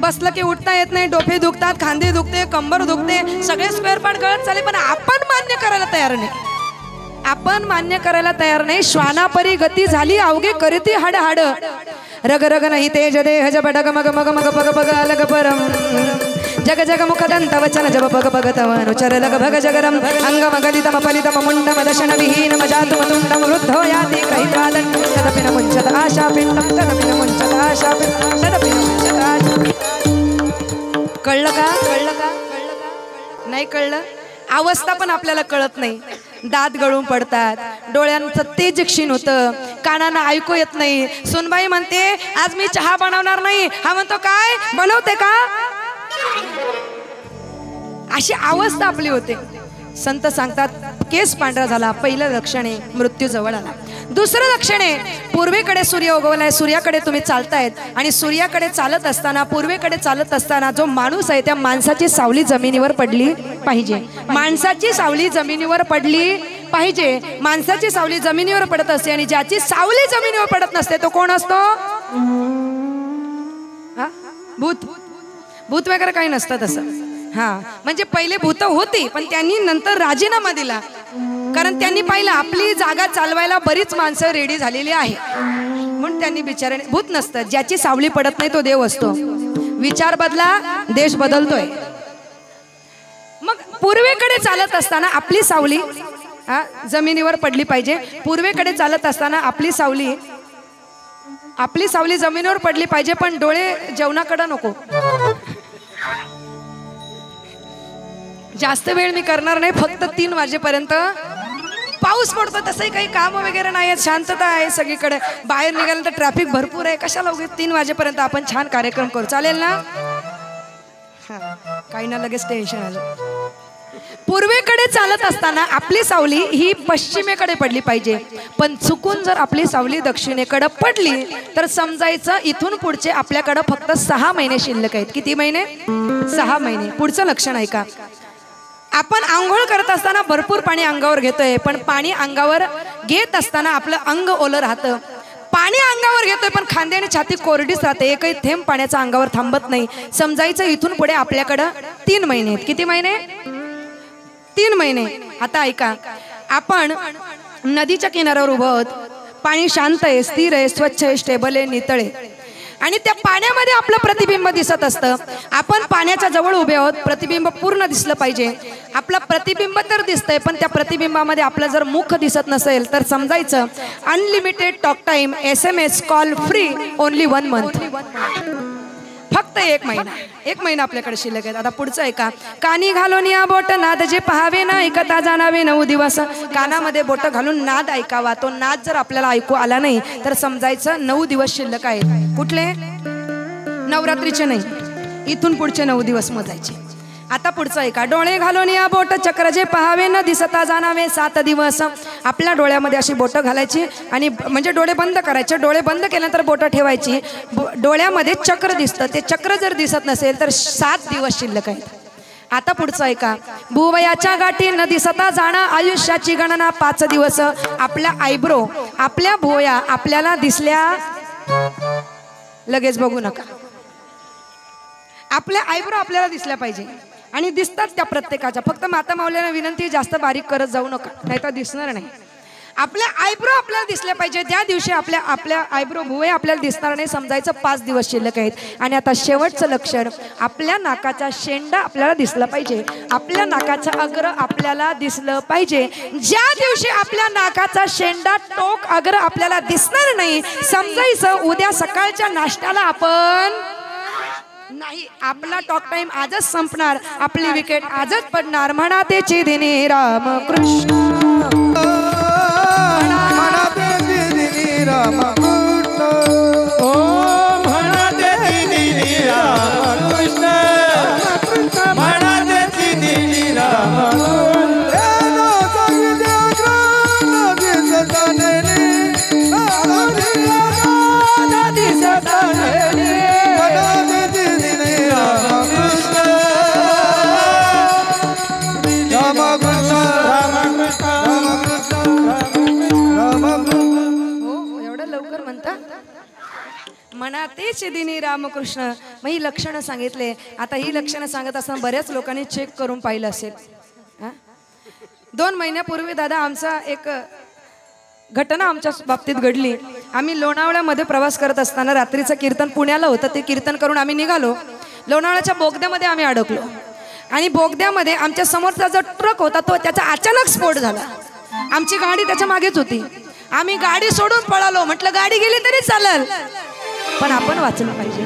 बसलं की उठता येत नाही, डोके दुखतात, खांदे दुखते, कंबर दुखते, सगळे स्क्वेअर पार्ट गळत चालले. पण आपण मान्य करायला तयार नाही. आपण मान्य करायला तयार नाही. श्वानापरी गती झाली, अवघे करीती हाड हाड. रग रग नाही तेज देह जब डग मग मग मग पग पग अलग परम. जग जग मुख दंत वचन जब पग पग तवनुचर लग भग जगरम. अंग मगलितम फलितम मुंडम दशन विहीनम जातुम तुंडम वृद्धो याति कहित्वादन. तदपि न मुञ्चत आशापिंडम, तदपि न मुञ्चत आशापिंडम, तदपि न मुञ्चत आशापिंडम. कळलं का? कळलं का? कळलं का? नाही कळलं? अवस्था पण आपल्याला कळत नाही. दात गळून पडतात, डोळ्यांचं तेज क्षीण होतं, कानांना ऐकू येत नाही. सुनबाई म्हणते आज मी चहा बनवणार नाही. हा म्हणतो काय बनवते का? अशी अवस्था आपली होते. संत सांगतात केस पांढरा झाला, पहिलं लक्षण आहे मृत्यू जवळ आला. दुसरं लक्षण आहे पूर्वेकडे सूर्य उगवलाय, सूर्याकडे तुम्ही चालतायत, आणि सूर्याकडे चालत असताना, पूर्वेकडे चालत असताना जो माणूस आहे त्या माणसाची सावली जमिनीवर पडली पाहिजे. माणसाची सावली जमिनीवर पडली पाहिजे. माणसाची सावली जमिनीवर पडत असते, आणि ज्याची सावली जमिनीवर पडत नसते तो कोण असतो? भूत. भूत वगैरे काही नसतं तसं. हा म्हणजे पहिले भूत होती पण त्यांनी नंतर राजीनामा दिला, कारण त्यांनी पाहिलं आपली जागा चालवायला बरीच माणसं रेडी झालेली आहे, म्हणून त्यांनी बिचाराने. भूत नसतं, ज्याची सावली पडत नाही तो देव असतो. विचार बदला, देश बदलतोय. मग पूर्वेकडे चालत असताना आपली सावली जमिनीवर पडली पाहिजे. पूर्वेकडे चालत असताना आपली सावली जमिनीवर पडली पाहिजे, पण डोळे जेवणाकडे नको. जास्त वेळ मी करणार नाही, फक्त 3 वाजेपर्यंत. पाऊस पडतो, तसंही काही काम वगैरे नाही आहेत, शांतता आहे सगळीकडे. बाहेर निघाल्यानंतर ट्रॅफिक भरपूर आहे, कशाला उगीच 3 वाजेपर्यंत आपण छान कार्यक्रम करू, चालेल ना? काही ना लगेच टेन्शन आलं. पूर्वेकडे चालत असताना आपली सावली ही पश्चिमेकडे पडली पाहिजे, पण चुकून जर आपली सावली दक्षिणेकडे पडली तर समजायचं इथून पुढचे आपल्याकडे फक्त 6 महिने शिल्लक आहेत. किती महिने? 6 महिने. पुढचं लक्षण आहे का? आपण आंघोळ करत असताना भरपूर पाणी अंगावर घेतोय, पण पाणी अंगावर घेत असताना आपलं अंग ओलं राहतं. पाणी अंगावर घेतोय पण खांदे आणि छाती कोरडीच राहते, एकही थेंब पाण्याचा अंगावर थांबत नाही. समजायचं इथून पुढे आपल्याकडं 3 महिने आहेत. किती महिने? 3 महिने. आता ऐका, आपण नदीच्या किनाऱ्यावर उभं आहोत. पाणी शांत आहे, स्थिर आहे, स्वच्छ आहे, स्टेबल आहे, नितळ आहे, आणि त्या पाण्यामध्ये आपलं प्रतिबिंब दिसत असतं. आपण पाण्याच्या जवळ उभे आहोत, प्रतिबिंब पूर्ण दिसलं पाहिजे. आपलं प्रतिबिंब तर दिसतंय, पण त्या प्रतिबिंबामध्ये आपलं जर मुख दिसत नसेल तर समजायचं unlimited talk time, SMS call free, only 1 month. फक्त 1 महिना. 1 महिना आपल्याकडे शिल्लक आहे. आता पुढचं आहे का? कानी घालून या बोट नाद जे पहावे ना ऐकता जाणावे 9 दिवस. कानामध्ये बोट घालून नाद ऐकावा. तो नाद जर आपल्याला ऐकू आला नाही तर समजायचं 9 दिवस शिल्लक आहेत. कुठले? नवरात्रीचे नाही, इथून पुढचे 9 दिवस मोजायचे. आता पुढचं आहे का? डोळे घालून या बोट चक्र जे पहावे न दिसता जाणावे 7 दिवस. आपल्या डोळ्यामध्ये अशी बोटं घालायची आणि म्हणजे डोळे बंद करायचे. डोळे बंद केल्यानंतर बोटं ठेवायची. डोळ्यामध्ये चक्र दिसतं, ते चक्र जर दिसत नसेल तर 7 दिवस शिल्लक आहेत. आता पुढचं आहे का? भुवयाच्या गाठी न दिसता जाणं आयुष्याची गणना 5 दिवस. आपल्या आयब्रो, आपल्या भुवया आपल्याला दिसल्या, लगेच बघू नका. आपल्या आयब्रो आपल्याला दिसल्या पाहिजे आणि दिसतात त्या प्रत्येकाच्या. फक्त माता माऊलींना विनंती, जास्त बारीक करत जाऊ नका, नाही तर दिसणार नाही. आपल्या आयब्रो आपल्याला दिसल्या पाहिजे. त्या दिवशी आपल्या आयब्रो भुवे आपल्याला दिसणार नाही. समजायचं 5 दिवस शिल्लक आहेत. आणि आता शेवटचं लक्षण, आपल्या नाकाचा शेंडा आपल्याला दिसला पाहिजे. आपल्या नाकाचं अग्र आपल्याला दिसलं पाहिजे. ज्या दिवशी आपल्या नाकाचा शेंडा, टोक, अग्र आपल्याला दिसणार नाही, समजायचं उद्या सकाळच्या नाश्त्याला आपण नाही. आपला टॉक टाइम आजच संपणार, आपली विकेट आजच पडणार. म्हणा तेची दिनी रामकृष्ण, म्हणा तेची दिनी रामकृष्ण, ओ म्हणा तेची दिनी रामकृष्ण, म्हणा तेची दिनी रामकृष्ण. म्हणा तेच दिनी रामकृष्ण. मग ही लक्षणं सांगितले. आता ही लक्षणं सांगत असताना बऱ्याच लोकांनी चेक करून पाहिलं असेल. 2 महिन्यापूर्वी दादा आमचा एक घटना आमच्या बाबतीत घडली. आम्ही लोणावळ्यामध्ये प्रवास करत असताना रात्रीचं कीर्तन पुण्याला होतं. ते कीर्तन करून आम्ही निघालो. लोणावळ्याच्या बोगद्यामध्ये आम्ही अडकलो आणि बोगद्यामध्ये आमच्या समोरचा जो ट्रक होता तो त्याचा अचानक स्फोट झाला. आमची गाडी त्याच्या मागेच होती. आम्ही गाडी सोडून पळालो. म्हटलं गाडी गेली तरी चालेल, पण आपण वाचलं पाहिजे.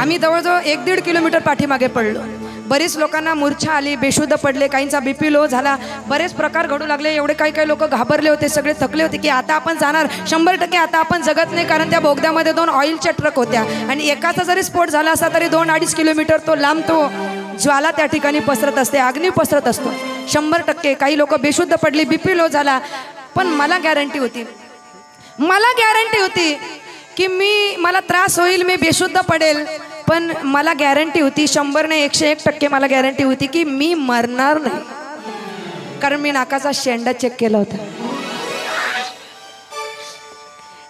आम्ही जवळजवळ 1-1.5 किलोमीटर पाठीमागे पडलो. बरेच लोकांना मूर्छा आली, बेशुद्ध पडले, काहींचा BP लो झाला, बरेच प्रकार घडू लागले. एवढे काही लोक घाबरले होते, सगळे थकले होते की आता आपण जाणार 100% आता आपण जगत नाही. कारण त्या बोगद्यामध्ये 2 ऑइलच्या ट्रक होत्या आणि एकाचा जरी स्फोट झाला असता तरी 2-2.5 किलोमीटर तो लांब तो ज्वाला त्या ठिकाणी पसरत असते, अग्नी पसरत असतो. 100% काही लोक बेशुद्ध पडली, BP लो झाला. पण मला गॅरंटी होती की मला त्रास होईल, मी बेशुद्ध पडेल, पण मला गॅरंटी होती 100 नाही 101% मला गॅरंटी होती की मी मरणार नाही. कारण मी नाकाचा शेंडा चेक केला होता.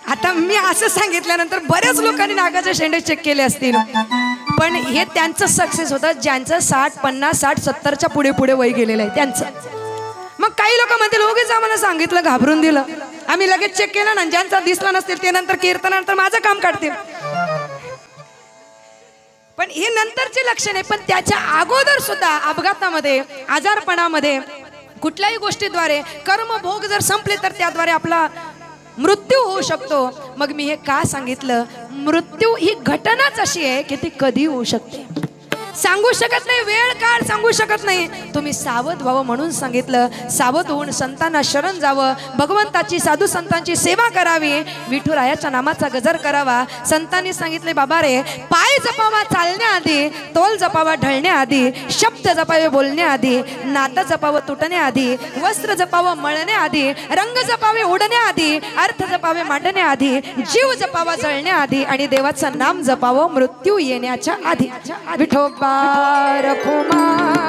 आता मी असं सांगितल्यानंतर बऱ्याच लोकांनी नाकाचे शेंडे चेक केले असतील, पण हे त्यांचं सक्सेस होतं ज्यांचं 60, 50, 60, 70च्या पुढे वय गेलेलं आहे त्यांचं. मग काही लोक म्हणतील उगीच आम्हाला सांगितलं, घाबरून दिलं, आम्ही लगेच चेक केलं ना. ज्यांचा दिसला नसतील ते नंतर कीर्तनानंतर माझं काम काढतील. पण हे नंतरचे लक्षण आहे. पण त्याच्या अगोदर सुद्धा अपघातामध्ये, आजारपणामध्ये, कुठल्याही गोष्टीद्वारे कर्मभोग जर संपले तर त्याद्वारे आपला मृत्यू होऊ शकतो. मग मी हे का सांगितलं? मृत्यू ही घटनाच अशी आहे की ती कधी होऊ शकते. सांगू शकत नाही, वेळ काळ सांगू शकत नाही. तुम्ही सावध व्हावं म्हणून सांगितलं. सावध होऊन संतांना शरण जावं, भगवंताची साधू संतांची सेवा करावी, विठुरायाच्या नामाचा गजर करावा. संतांनी सांगितले बाबा रे, पाय जपावा चालण्याआधी, तोल जपावा ढळण्याआधी, शब्द जपावे बोलण्याआधी, नातं जपावं तुटण्याआधी, वस्त्र जपावं मळण्याआधी, रंग जपावे उडण्याआधी, अर्थ जपावे मांडण्याआधी, जीव जपावा जळण्याआधी आणि देवाचं नाम जपावं मृत्यू येण्याच्या आधी. विठोबा रखुमाई,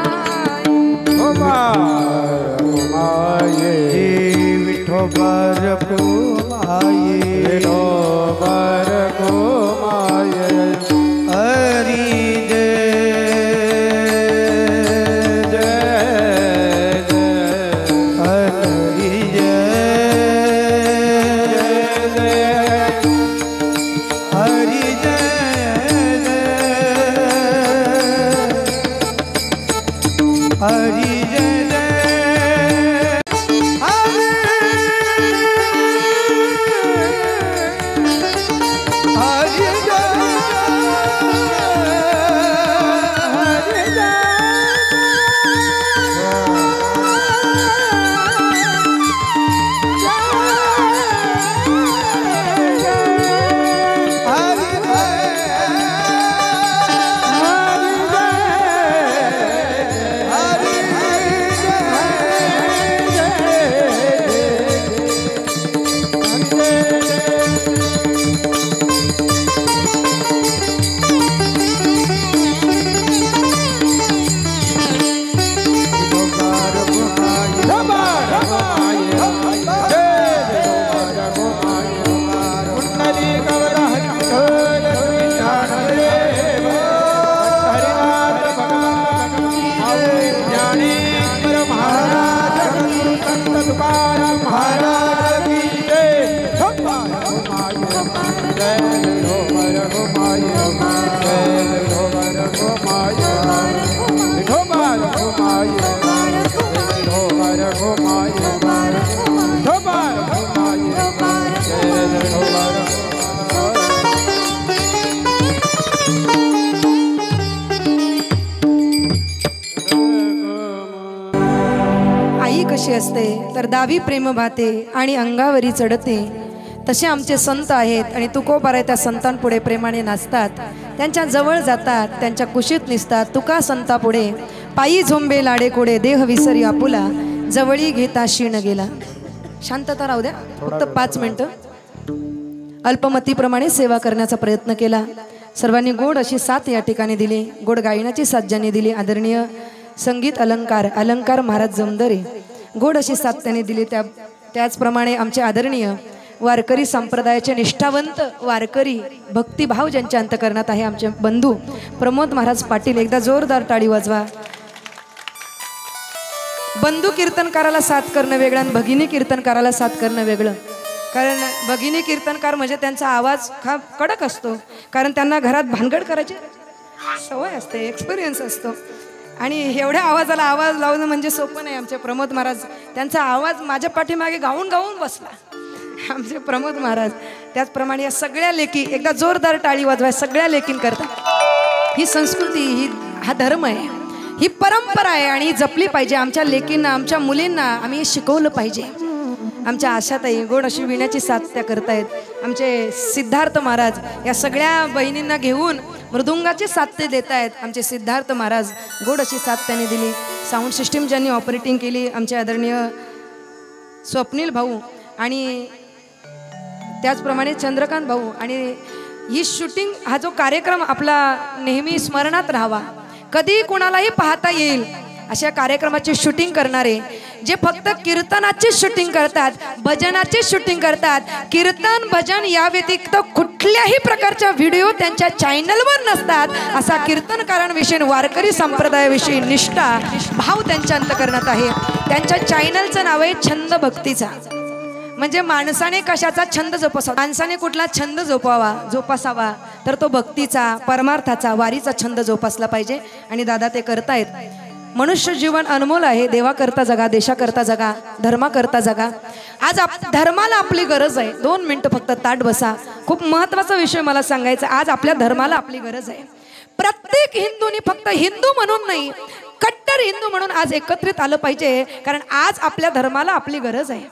विठोबा रखुमाई, विठोबा रखुमाई. हरी असते तर दावी प्रेम भाते आणि अंगावरी चढते. तसे आमचे संत आहेत आणि तुकोबाराय त्या संतांपुढे प्रेमाने नाचतात, त्यांच्या जवळ जातात, त्यांच्या कुशीत निसतात. तुका संतापुढे पायी झोंबे लाडे कोडे, देह विसरी आपुला, जवळी घेता शीण गेला. शांतता राहू द्या, फक्त 5 मिनिटं. अल्पमतीप्रमाणे सेवा करण्याचा प्रयत्न केला. सर्वांनी गोड अशी साथ या ठिकाणी दिली. गोड गायनाची साथ ज्यांनी दिली आदरणीय संगीत अलंकार महाराज जमदरे, गोड अशी साथ त्यांनी दिली. त्याचप्रमाणे आमचे आदरणीय वारकरी संप्रदायाचे निष्ठावंत वारकरी, भक्तिभाव ज्यांच्या अंतकरणात आहे, आमचे बंधू प्रमोद महाराज पाटील. एकदा जोरदार टाळी वाजवा. बंधू कीर्तनकाराला साथ करणं वेगळं आणि भगिनी कीर्तनकाराला साथ करणं वेगळं. कारण भगिनी कीर्तनकार म्हणजे त्यांचा आवाज हा कडक असतो, कारण त्यांना घरात भानगड करायची सवय असते, एक्सपिरियन्स असतो. आणि एवढ्या आवाजाला आवाज लावणं म्हणजे सोपं नाही. आमचे प्रमोद महाराज, त्यांचा आवाज माझ्या पाठीमागे गाऊन गाऊन बसला आमचे प्रमोद महाराज. त्याचप्रमाणे या सगळ्या लेकी, एकदा जोरदार टाळी वाजवाय सगळ्या लेकींकरता. ही संस्कृती, हा धर्म आहे, ही परंपरा आहे आणि जपली पाहिजे. आमच्या लेकींना, आमच्या मुलींना आम्ही शिकवलं पाहिजे. आमच्या आशाताई गोड अशी विण्याची साथ त्या करतायत. आमचे सिद्धार्थ महाराज या सगळ्या बहिणींना घेऊन मृदुंगाची साथ ते देत आहेत. आमचे सिद्धार्थ महाराज गोड अशी साथ त्यांनी दिली. साऊंड सिस्टीम ज्यांनी ऑपरेटिंग केली आमचे आदरणीय स्वप्नील भाऊ, आणि त्याचप्रमाणे चंद्रकांत भाऊ. आणि ही शूटिंग, हा जो कार्यक्रम आपला नेहमी स्मरणात राहावा, कधी कोणालाही पाहता येईल अशा कार्यक्रमाची शूटिंग करणारे, जे फक्त कीर्तनाची शूटिंग करतात, भजनाची शूटिंग करतात, कीर्तन भजन या व्यतिरिक्त कुठल्याही प्रकारच्या व्हिडिओ त्यांच्या चॅनलवर नसतात, असा कीर्तनकारांविषयी, वारकरी संप्रदायाविषयी निष्ठा, भाव त्यांच्या अंतकरणात आहे. त्यांच्या चॅनलचं नाव आहे छंद भक्तीचा. म्हणजे माणसाने कशाचा छंद जोपासावा, माणसाने कुठला छंद जोपासावा तर तो भक्तीचा, परमार्थाचा, वारीचा छंद जोपासला पाहिजे. आणि दादा ते करतायत. मनुष्य जीवन अनमोल आहे. देवा करता जगा, देशा करता जगा, धर्मा करता जगा. आज धर्माला आपली गरज आहे. 2 मिनिटं फक्त ताट बसा. खूप महत्त्वाचा विषय मला सांगायचा. आज आपल्या धर्माला आपली गरज आहे. प्रत्येक हिंदूंनी फक्त हिंदू म्हणून नाही, कट्टर हिंदू म्हणून आज एकत्रित आलं पाहिजे, कारण आज आपल्या धर्माला आपली गरज आहे.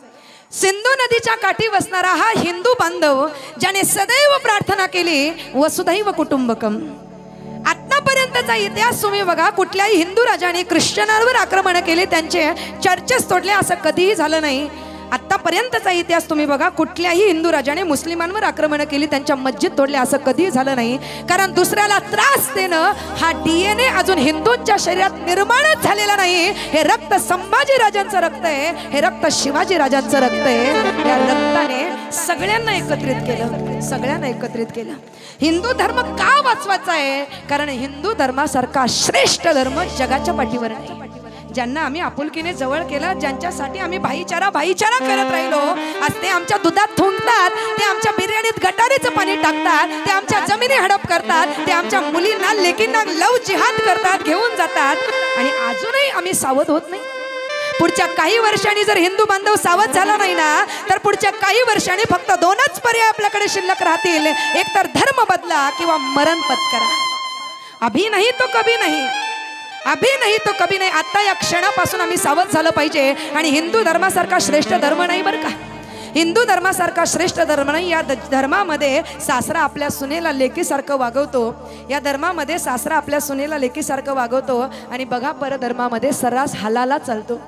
सिंधू नदीच्या काठी बसणारा हा हिंदू बांधव ज्याने सदैव प्रार्थना केली वसुधैव कुटुंबकम. आतापर्यंतचा इतिहास तुम्ही बघा, कुठल्याही हिंदू राजाने ख्रिश्चनांवर आक्रमण केले, त्यांचे चर्चेस तोडले, असं कधीही झालं नाही. आतापर्यंतचा इतिहास तुम्ही बघा, कुठल्याही हिंदू राजाने मुस्लिमांवर आक्रमण केली, त्यांच्या मस्जिद तोडले, असं कधीही झालं नाही. कारण दुसऱ्याला त्रास देणं हा DNA अजून हिंदूंच्या शरीरात निर्माणच झालेला नाही. हे रक्त संभाजी राजांचं रक्त आहे, हे रक्त शिवाजी राजांचं रक्त आहे. या रक्ताने सगळ्यांना एकत्रित केलं, सगळ्यांना एकत्रित केलं. हिंदू धर्म का वाचवायचा आहे? कारण हिंदू धर्मासारखा श्रेष्ठ धर्म जगाच्या पाठीवर नाही. ज्यांना आम्ही आपुलकीने जवळ केलं, ज्यांच्यासाठी आम्ही भाईचारा करत राहिलो, आज ते आमच्या दुधात थुंकतात, ते आमच्या बिर्याणीत गटारीचं पाणी टाकतात, ते आमच्या जमिनी हडप करतात, ते आमच्या मुलींना लेकींना लव जिहाद करतात, घेऊन जातात, आणि अजूनही आम्ही सावध होत नाही. पुढच्या काही वर्षांनी जर हिंदू बांधव सावध झाला नाही ना, तर पुढच्या काही वर्षांनी फक्त दोनच पर्याय आपल्याकडे शिल्लक राहतील. एक तर धर्म बदला किंवा मरण पत्करा. अभी नाही तो कभी नाही, अभी नाही तो कभी नाही. आता या क्षणापासून आम्ही सावध झालं पाहिजे. आणि हिंदू धर्मासारखा श्रेष्ठ धर्म नाही बरं का, हिंदू धर्मासारखा श्रेष्ठ धर्म नाही. या धर्मामध्ये सासरा आपल्या सुनेला लेकीसारखं वागवतो, या धर्मामध्ये सासरा आपल्या सुनेला लेकीसारखं वागवतो. आणि बघा, परधर्मामध्ये सर्रास हलाला चालतो.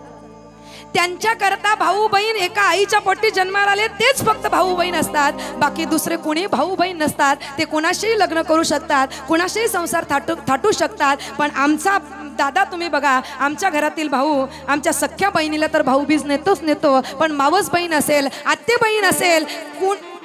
त्यांच्याकरता भाऊ बहीण एका आईच्या पोटी जन्माला आले तेच फक्त भाऊ बहीण असतात, बाकी दुसरे कोणी भाऊ बहीण नसतात. ते कुणाशीही लग्न करू शकतात, कुणाशीही संसार थाटू शकतात. पण आमचा दादा तुम्ही बघा, आमच्या घरातील भाऊ आमच्या सख्या बहिणीला तर भाऊबीज नेतो, पण मावस बहीण असेल, आत्ते बहीण असेल,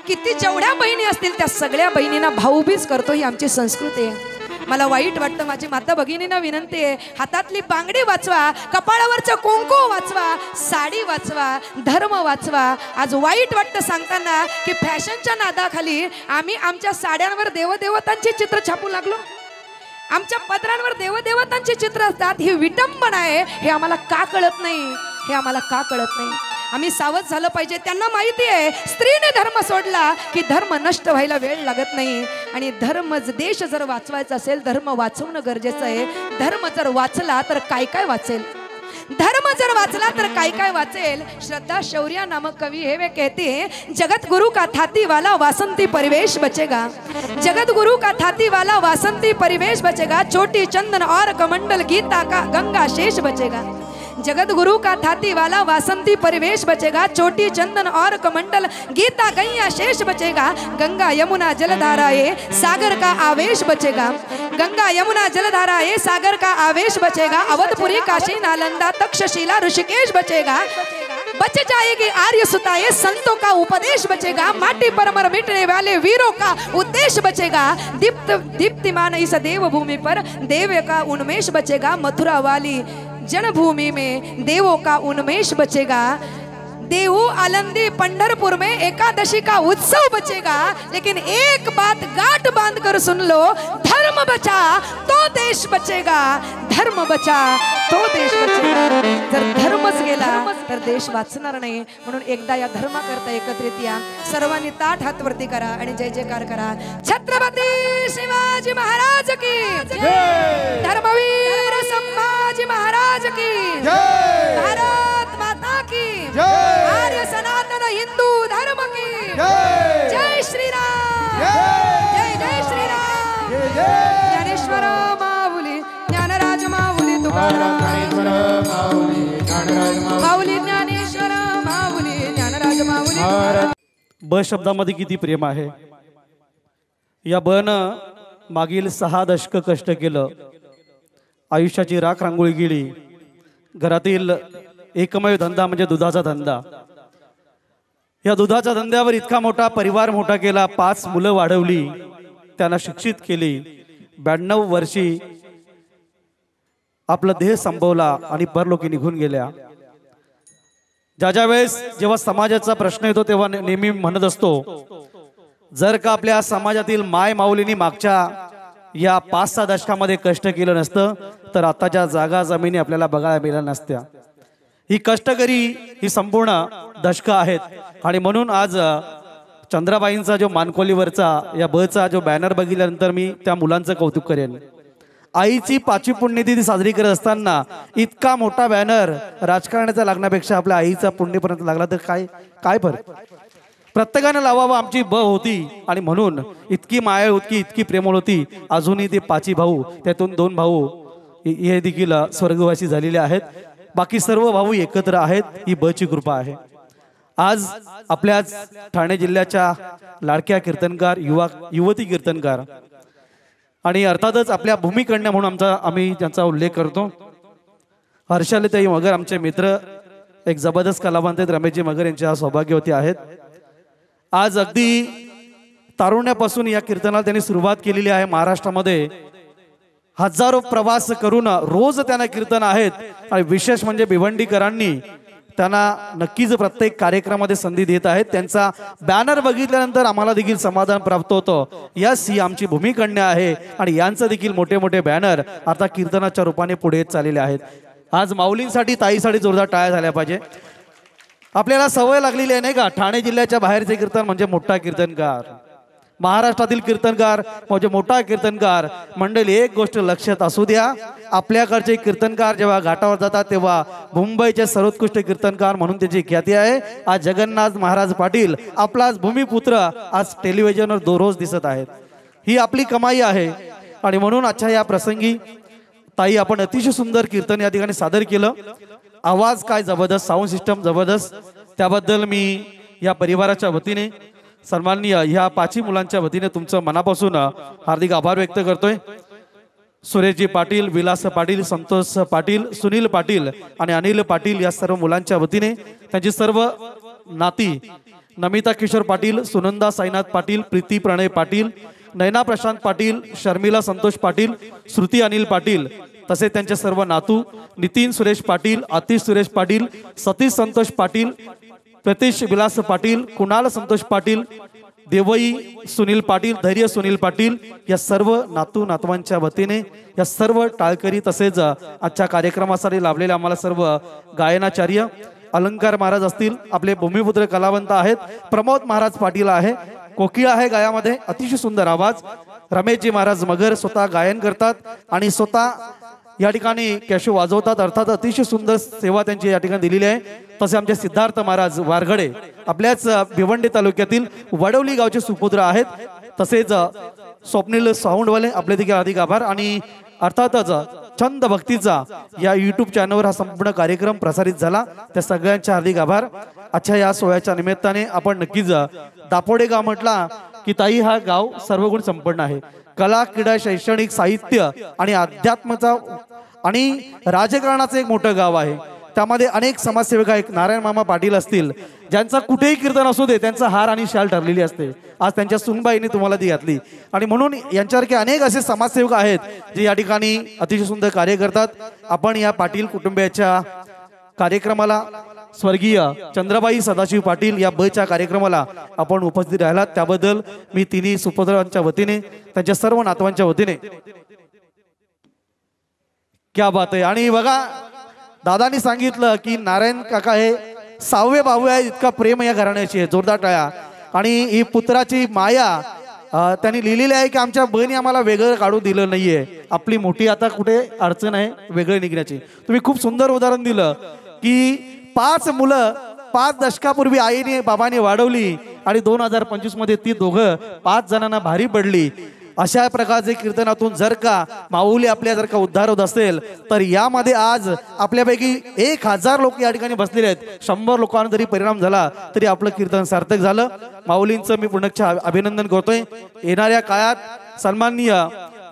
किती जेवढ्या बहिणी असतील त्या सगळ्या बहिणींना भाऊबीज करतो. ही आमची संस्कृती आहे. मला वाईट वाटतं, माझी माता भगिनींना विनंती आहे, हातातली बांगडी वाचवा, कपाळावरचं कुंकू वाचवा, साडी वाचवा, धर्म वाचवा. आज वाईट वाटतं सांगताना की फॅशनच्या नादाखाली आम्ही आमच्या साड्यांवर देवदेवतांची चित्र छापू लागलो, आमच्या पत्रांवर देवदेवतांची चित्र असतात. ही विटंबना आहे. हे आम्हाला का कळत नाही, हे आम्हाला का कळत नाही. आम्ही सावध झालं पाहिजे. त्यांना माहिती आहे स्त्रीने धर्म सोडला की धर्म नष्ट व्हायला वेळ लागत नाही. आणि धर्म देश जर वाचवायचा असेल, धर्म वाचवणं गरजेचं आहे. धर्म जर वाचला तर काय काय वाचेल, धर्म जर वाचला तर काय काय वाचेल. श्रद्धा शौर्य नामक कवि हे वे कहते हैं, जगत गुरु का थाती वाला वासंती परिवेश बचेगा, जगत गुरु का थाती वाला वासंती परिवेश बचेगा, चोटी चंदन और कमंडल गीता का गंगा शेष बचेगा. जगत गुरु का थाती वाला वासंती परिवेश बचेगा, चोटी चंदन और कमंडल गीता गैया शेष बचेगा. गंगा यमुना जलधाराए सागर का आवेश बचेगा, गंगा यमुना जलधाराए सागर का आवेश बचेगा. अवधपुरी काशी नालंदा तक्षशिला ऋषिकेश बचेगा. बच जाएगी आर्य सुताए संतों का उपदेश बचेगा. माटी पर मर मिटने वाले वीरों का उद्देश्य बचेगा. दीप्तिमान इस देवभूमि पर देव का उन्मेष बचेगा. मथुरा वाली जनभूमि में देवों का उन्मेष बचेगा. देहू आलंदी पंढरपुर में एकादशी का उत्सव बचेगा. लेकिन एक बात गांठ बांध कर सुन लो, धर्म बचा तो देश बचेगा, धर्म बचा तो देश बचेगा. जर धर्मच गेला तर देश वाचणार नाही. म्हणून एकदा या धर्माकरता एकत्रित या, सर्वांनी ताठ हात वरती करा आणि जय जयकार करा. छत्रपती शिवाजी महाराज की जय, धर्मवीर संभाजी महाराज की जय, भारत माता की जय, आर्य सनातन हिंदू धर्म की जय, जय श्री राम, जय जय श्री राम, ज्ञानेश्वर माऊली ज्ञानराज माऊली तुकाराम, माऊली ज्ञानेश्वर माऊली ज्ञानराज माऊली. ब शब्दामध्ये किती प्रेम आहे. या बन मागील 6 दशक कष्ट केलं, आयुष्याची राख रांगोळी गेली. घरातील एकमेव धंदा म्हणजे दुधाचा धंदा. या दुधाच्या धंद्यावर इतका मोठा परिवार मोठा केला, 5 मुलं वाढवली, त्यांना शिक्षित केली. 92 वर्षी आपला देह संपवला आणि परलोकी निघून गेल्या. ज्या वेळेस जेव्हा समाजाचा प्रश्न येतो तेव्हा नेहमी म्हणत असतो, जर का आपल्या समाजातील माय माऊलींनी मागच्या या 5-6 दशकामध्ये कष्ट केलं नसतं तर आताच्या जागा जमिनी आपल्याला बघायला मिळाल्या नसत्या. ही कष्टकरी ही संपूर्ण दशक आहेत. आणि म्हणून आज चंद्राबाईंचा जो मानकोलीवरचा या बचा जो बॅनर बघितल्यानंतर मी त्या मुलांचं कौतुक करेन. आईची 5वी पुण्यतिथी साजरी करत असताना इतका मोठा बॅनर राजकारणाचा लागण्यापेक्षा आपल्या आईचा पुण्यपर्यंत लागला तर काय काय फरक. प्रत्येकाने लावावं आमची होती आणि म्हणून इतकी माया होती, इतकी प्रेमळ होती. अजूनही ते 5 भाऊ, त्यातून 2 भाऊ हे देखील स्वर्गवासी झालेले आहेत. बाकी सर्व भाऊ एकत्र आहेत. ही ची कृपा आहे. आज आपल्या ठाणे जिल्ह्याच्या लाडक्या कीर्तनकार, युवती कीर्तनकार आणि अर्थातच आपल्या भूमिकन्या म्हणून आम्ही त्यांचा उल्लेख करतो. हर्षालीताई मगर आमचे मित्र, एक जबरदस्त कलावंत आहेत. रमेशजी मगर यांच्या सौभाग्यवती आहेत. आज अगदी तारुण्यापासून या कीर्तनाला त्यांनी सुरुवात केलेली आहे. महाराष्ट्रामध्ये हजारो प्रवास करून रोज त्यांना कीर्तन आहेत. आणि विशेष म्हणजे भिवंडीकरांनी त्यांना नक्कीच प्रत्येक कार्यक्रमामध्ये संधी देत आहेत. त्यांचा बॅनर बघितल्यानंतर आम्हाला देखील समाधान प्राप्त होतं. यस, ही आमची भूमिकन्या आहे आणि यांचं देखील मोठे मोठे बॅनर आता कीर्तनाच्या रूपाने पुढे येत चाललेले आहेत. आज माऊलींसाठी, ताईसाठी जोरदार टाळ्या झाल्या पाहिजे. आपल्याला सवय लागलेली आहे नाही का, ठाणे जिल्ह्याच्या बाहेरचे कीर्तन म्हणजे मोठा कीर्तनकार, महाराष्ट्रातील कीर्तनकार म्हणजे मोठा कीर्तनकार. मंडळी, एक गोष्ट लक्षात असू द्या, आपल्याकडचे कीर्तनकार जेव्हा घाटावर जातात तेव्हा मुंबईचे सर्वोत्कृष्ट कीर्तनकार म्हणून त्याची ख्याती आहे. आज जगन्नाथ महाराज पाटील, आपलाच भूमिपुत्र, आज टेलिव्हिजनवर दररोज दिसत आहेत. ही आपली कमाई आहे. आणि म्हणून आजच्या या प्रसंगी ताई, आपण अतिशय सुंदर कीर्तन या ठिकाणी सादर केलं. आवाज काय जबरदस्त, साऊंड सिस्टम जबरदस्त. त्याबद्दल मी या परिवाराच्या वतीने, सन्माननीय ह्या 5 मुलांच्या वतीने तुमचं मनापासून हार्दिक आभार व्यक्त करतोय. सुरेशजी पाटील, विलास पाटील, संतोष पाटील, सुनील पाटील आणि अनिल पाटील या सर्व मुलांच्या वतीने, त्यांची सर्व नाती नमिता किशोर पाटील, सुनंदा साईनाथ पाटील, प्रीती प्रणय पाटील, नयना प्रशांत पाटील, शर्मिला संतोष पाटील, श्रुती अनिल पाटील, तसे त्यांचे सर्व नातू नितीन सुरेश पाटील, आतिश सुरेश पाटील, सतीश संतोष पाटील, प्रतीश विलास पाटील, कुणाल संतोष पाटील, देवई सुनील पाटील, धैर्य सुनील पाटील या सर्व नातू नातवांच्या वतीने, या सर्व टाळकरी तसेच आजच्या कार्यक्रमासाठी लाभलेले आम्हाला सर्व गायनाचार्य, अलंकार महाराज असतील, आपले भूमिपुत्र कलावंत आहेत, प्रमोद महाराज पाटील आहे, कोकिळा आहे गायामध्ये, अतिशय सुंदर आवाज. रमेशजी महाराज मगर स्वतः गायन करतात आणि स्वतः या ठिकाणी कॅशो वाजवतात. अर्थात अतिशय सुंदर सेवा त्यांची या ठिकाणी दिलेली आहे. तसे आमचे सिद्धार्थ महाराज वारगडे आपल्याच भिवंडी तालुक्यातील वडवली गावचे सुपुत्र आहेत. तसेच स्वप्नील साऊंडवाले, आपले देखील अधिक आभार. आणि अर्थातच छंद भक्तीचा या यूट्यूब चॅनलवर हा संपूर्ण कार्यक्रम प्रसारित झाला, त्या सगळ्यांचे हार्दिक आभार. अच्छा, या सोहळ्याच्या निमित्ताने आपण नक्कीच दापोडे गाव म्हटला की ताई, हा गाव सर्वगुण संपन्न आहे. कला, क्रीडा, शैक्षणिक, साहित्य आणि अध्यात्माचा आणि राजकारणाचं एक मोठं गाव आहे. त्यामध्ये अनेक समाजसेवक आहेत. नारायण मामा पाटील असतील, ज्यांचा कुठेही कीर्तन असू दे त्यांचा हार आणि शाल ठरलेली असते. आज त्यांच्या सुनबाईंनी तुम्हाला ती घातली. आणि म्हणून यांच्यासारखे अनेक असे समाजसेवक आहेत जे या ठिकाणी अतिशय सुंदर कार्य करतात. आपण या पाटील कुटुंबियाच्या कार्यक्रमाला, स्वर्गीय चंद्रबाई सदाशिव पाटील या च्या कार्यक्रमाला आपण उपस्थित राहिलात, त्याबद्दल मी तिन्ही सुपुत्रांच्या वतीने, त्यांच्या सर्व नातवांच्या वतीने क्या बात आहे. आणि बघा, दादानी सांगितलं की नारायण काका हे 6वे भाऊ आहे, इतका प्रेम या घराण्याची आहे. जोरदार टाळ्या. आणि ही पुत्राची माया त्यांनी लिहिलेली आहे की आमच्या बहिणी आम्हाला वेगळं काढू दिलं नाहीये. आपली मोठी आता कुठे अडचण आहे वेगळे निघण्याची. तुम्ही खूप सुंदर उदाहरण दिलं की 5 मुलं 5 दशकापूर्वी आईने बाबाने वाढवली आणि 2025 मध्ये ती दोघं 5 जणांना भारी पडली. अशा प्रकारचे कीर्तनातून जर का माऊली आपल्या जर का उद्धार होत असेल तर यामध्ये आज आपल्यापैकी 1000 लोक या ठिकाणी बसलेले आहेत. 100 लोकांना जरी परिणाम झाला तरी आपलं कीर्तन सार्थक झालं. माऊलींचं मी पुनश्च अभिनंदन करतोय. येणाऱ्या काळात सन्माननीय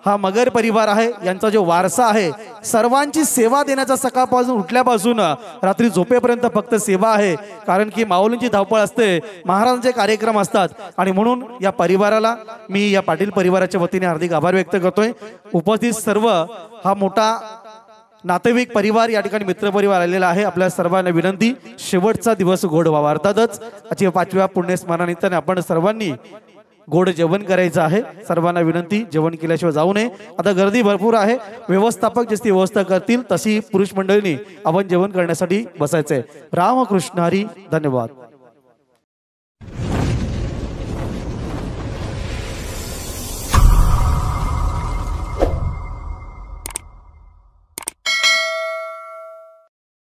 हा मगर परिवार आहे, यांचा जो वारसा आहे, सर्वांची सेवा देण्याचा, सकाळपासून उठल्यापासून रात्री झोपेपर्यंत फक्त सेवा आहे. कारण की माऊलींची धावपळ असते, महाराजांचे कार्यक्रम असतात. आणि म्हणून या परिवाराला मी या पाटील परिवाराच्या वतीने हार्दिक आभार व्यक्त करतोय. उपस्थित सर्व हा मोठा नातेवाईक परिवार, या ठिकाणी मित्र परिवार आलेला आहे. आपल्या सर्वांना विनंती, शेवटचा दिवस गोड व्हावा. अर्थातच आजच्या 5व्या पुण्यस्मरणानिमित्ताने आपण सर्वांनी गोड जेवण करायचं आहे. सर्वांना विनंती, जेवण केल्याशिवाय जाऊ नये. आता गर्दी भरपूर आहे, व्यवस्थापक जशी व्यवस्था करतील तशी पुरुष मंडळींनी आपण जेवण करण्यासाठी बसायचंय. रामकृष्ण हरी. धन्यवाद.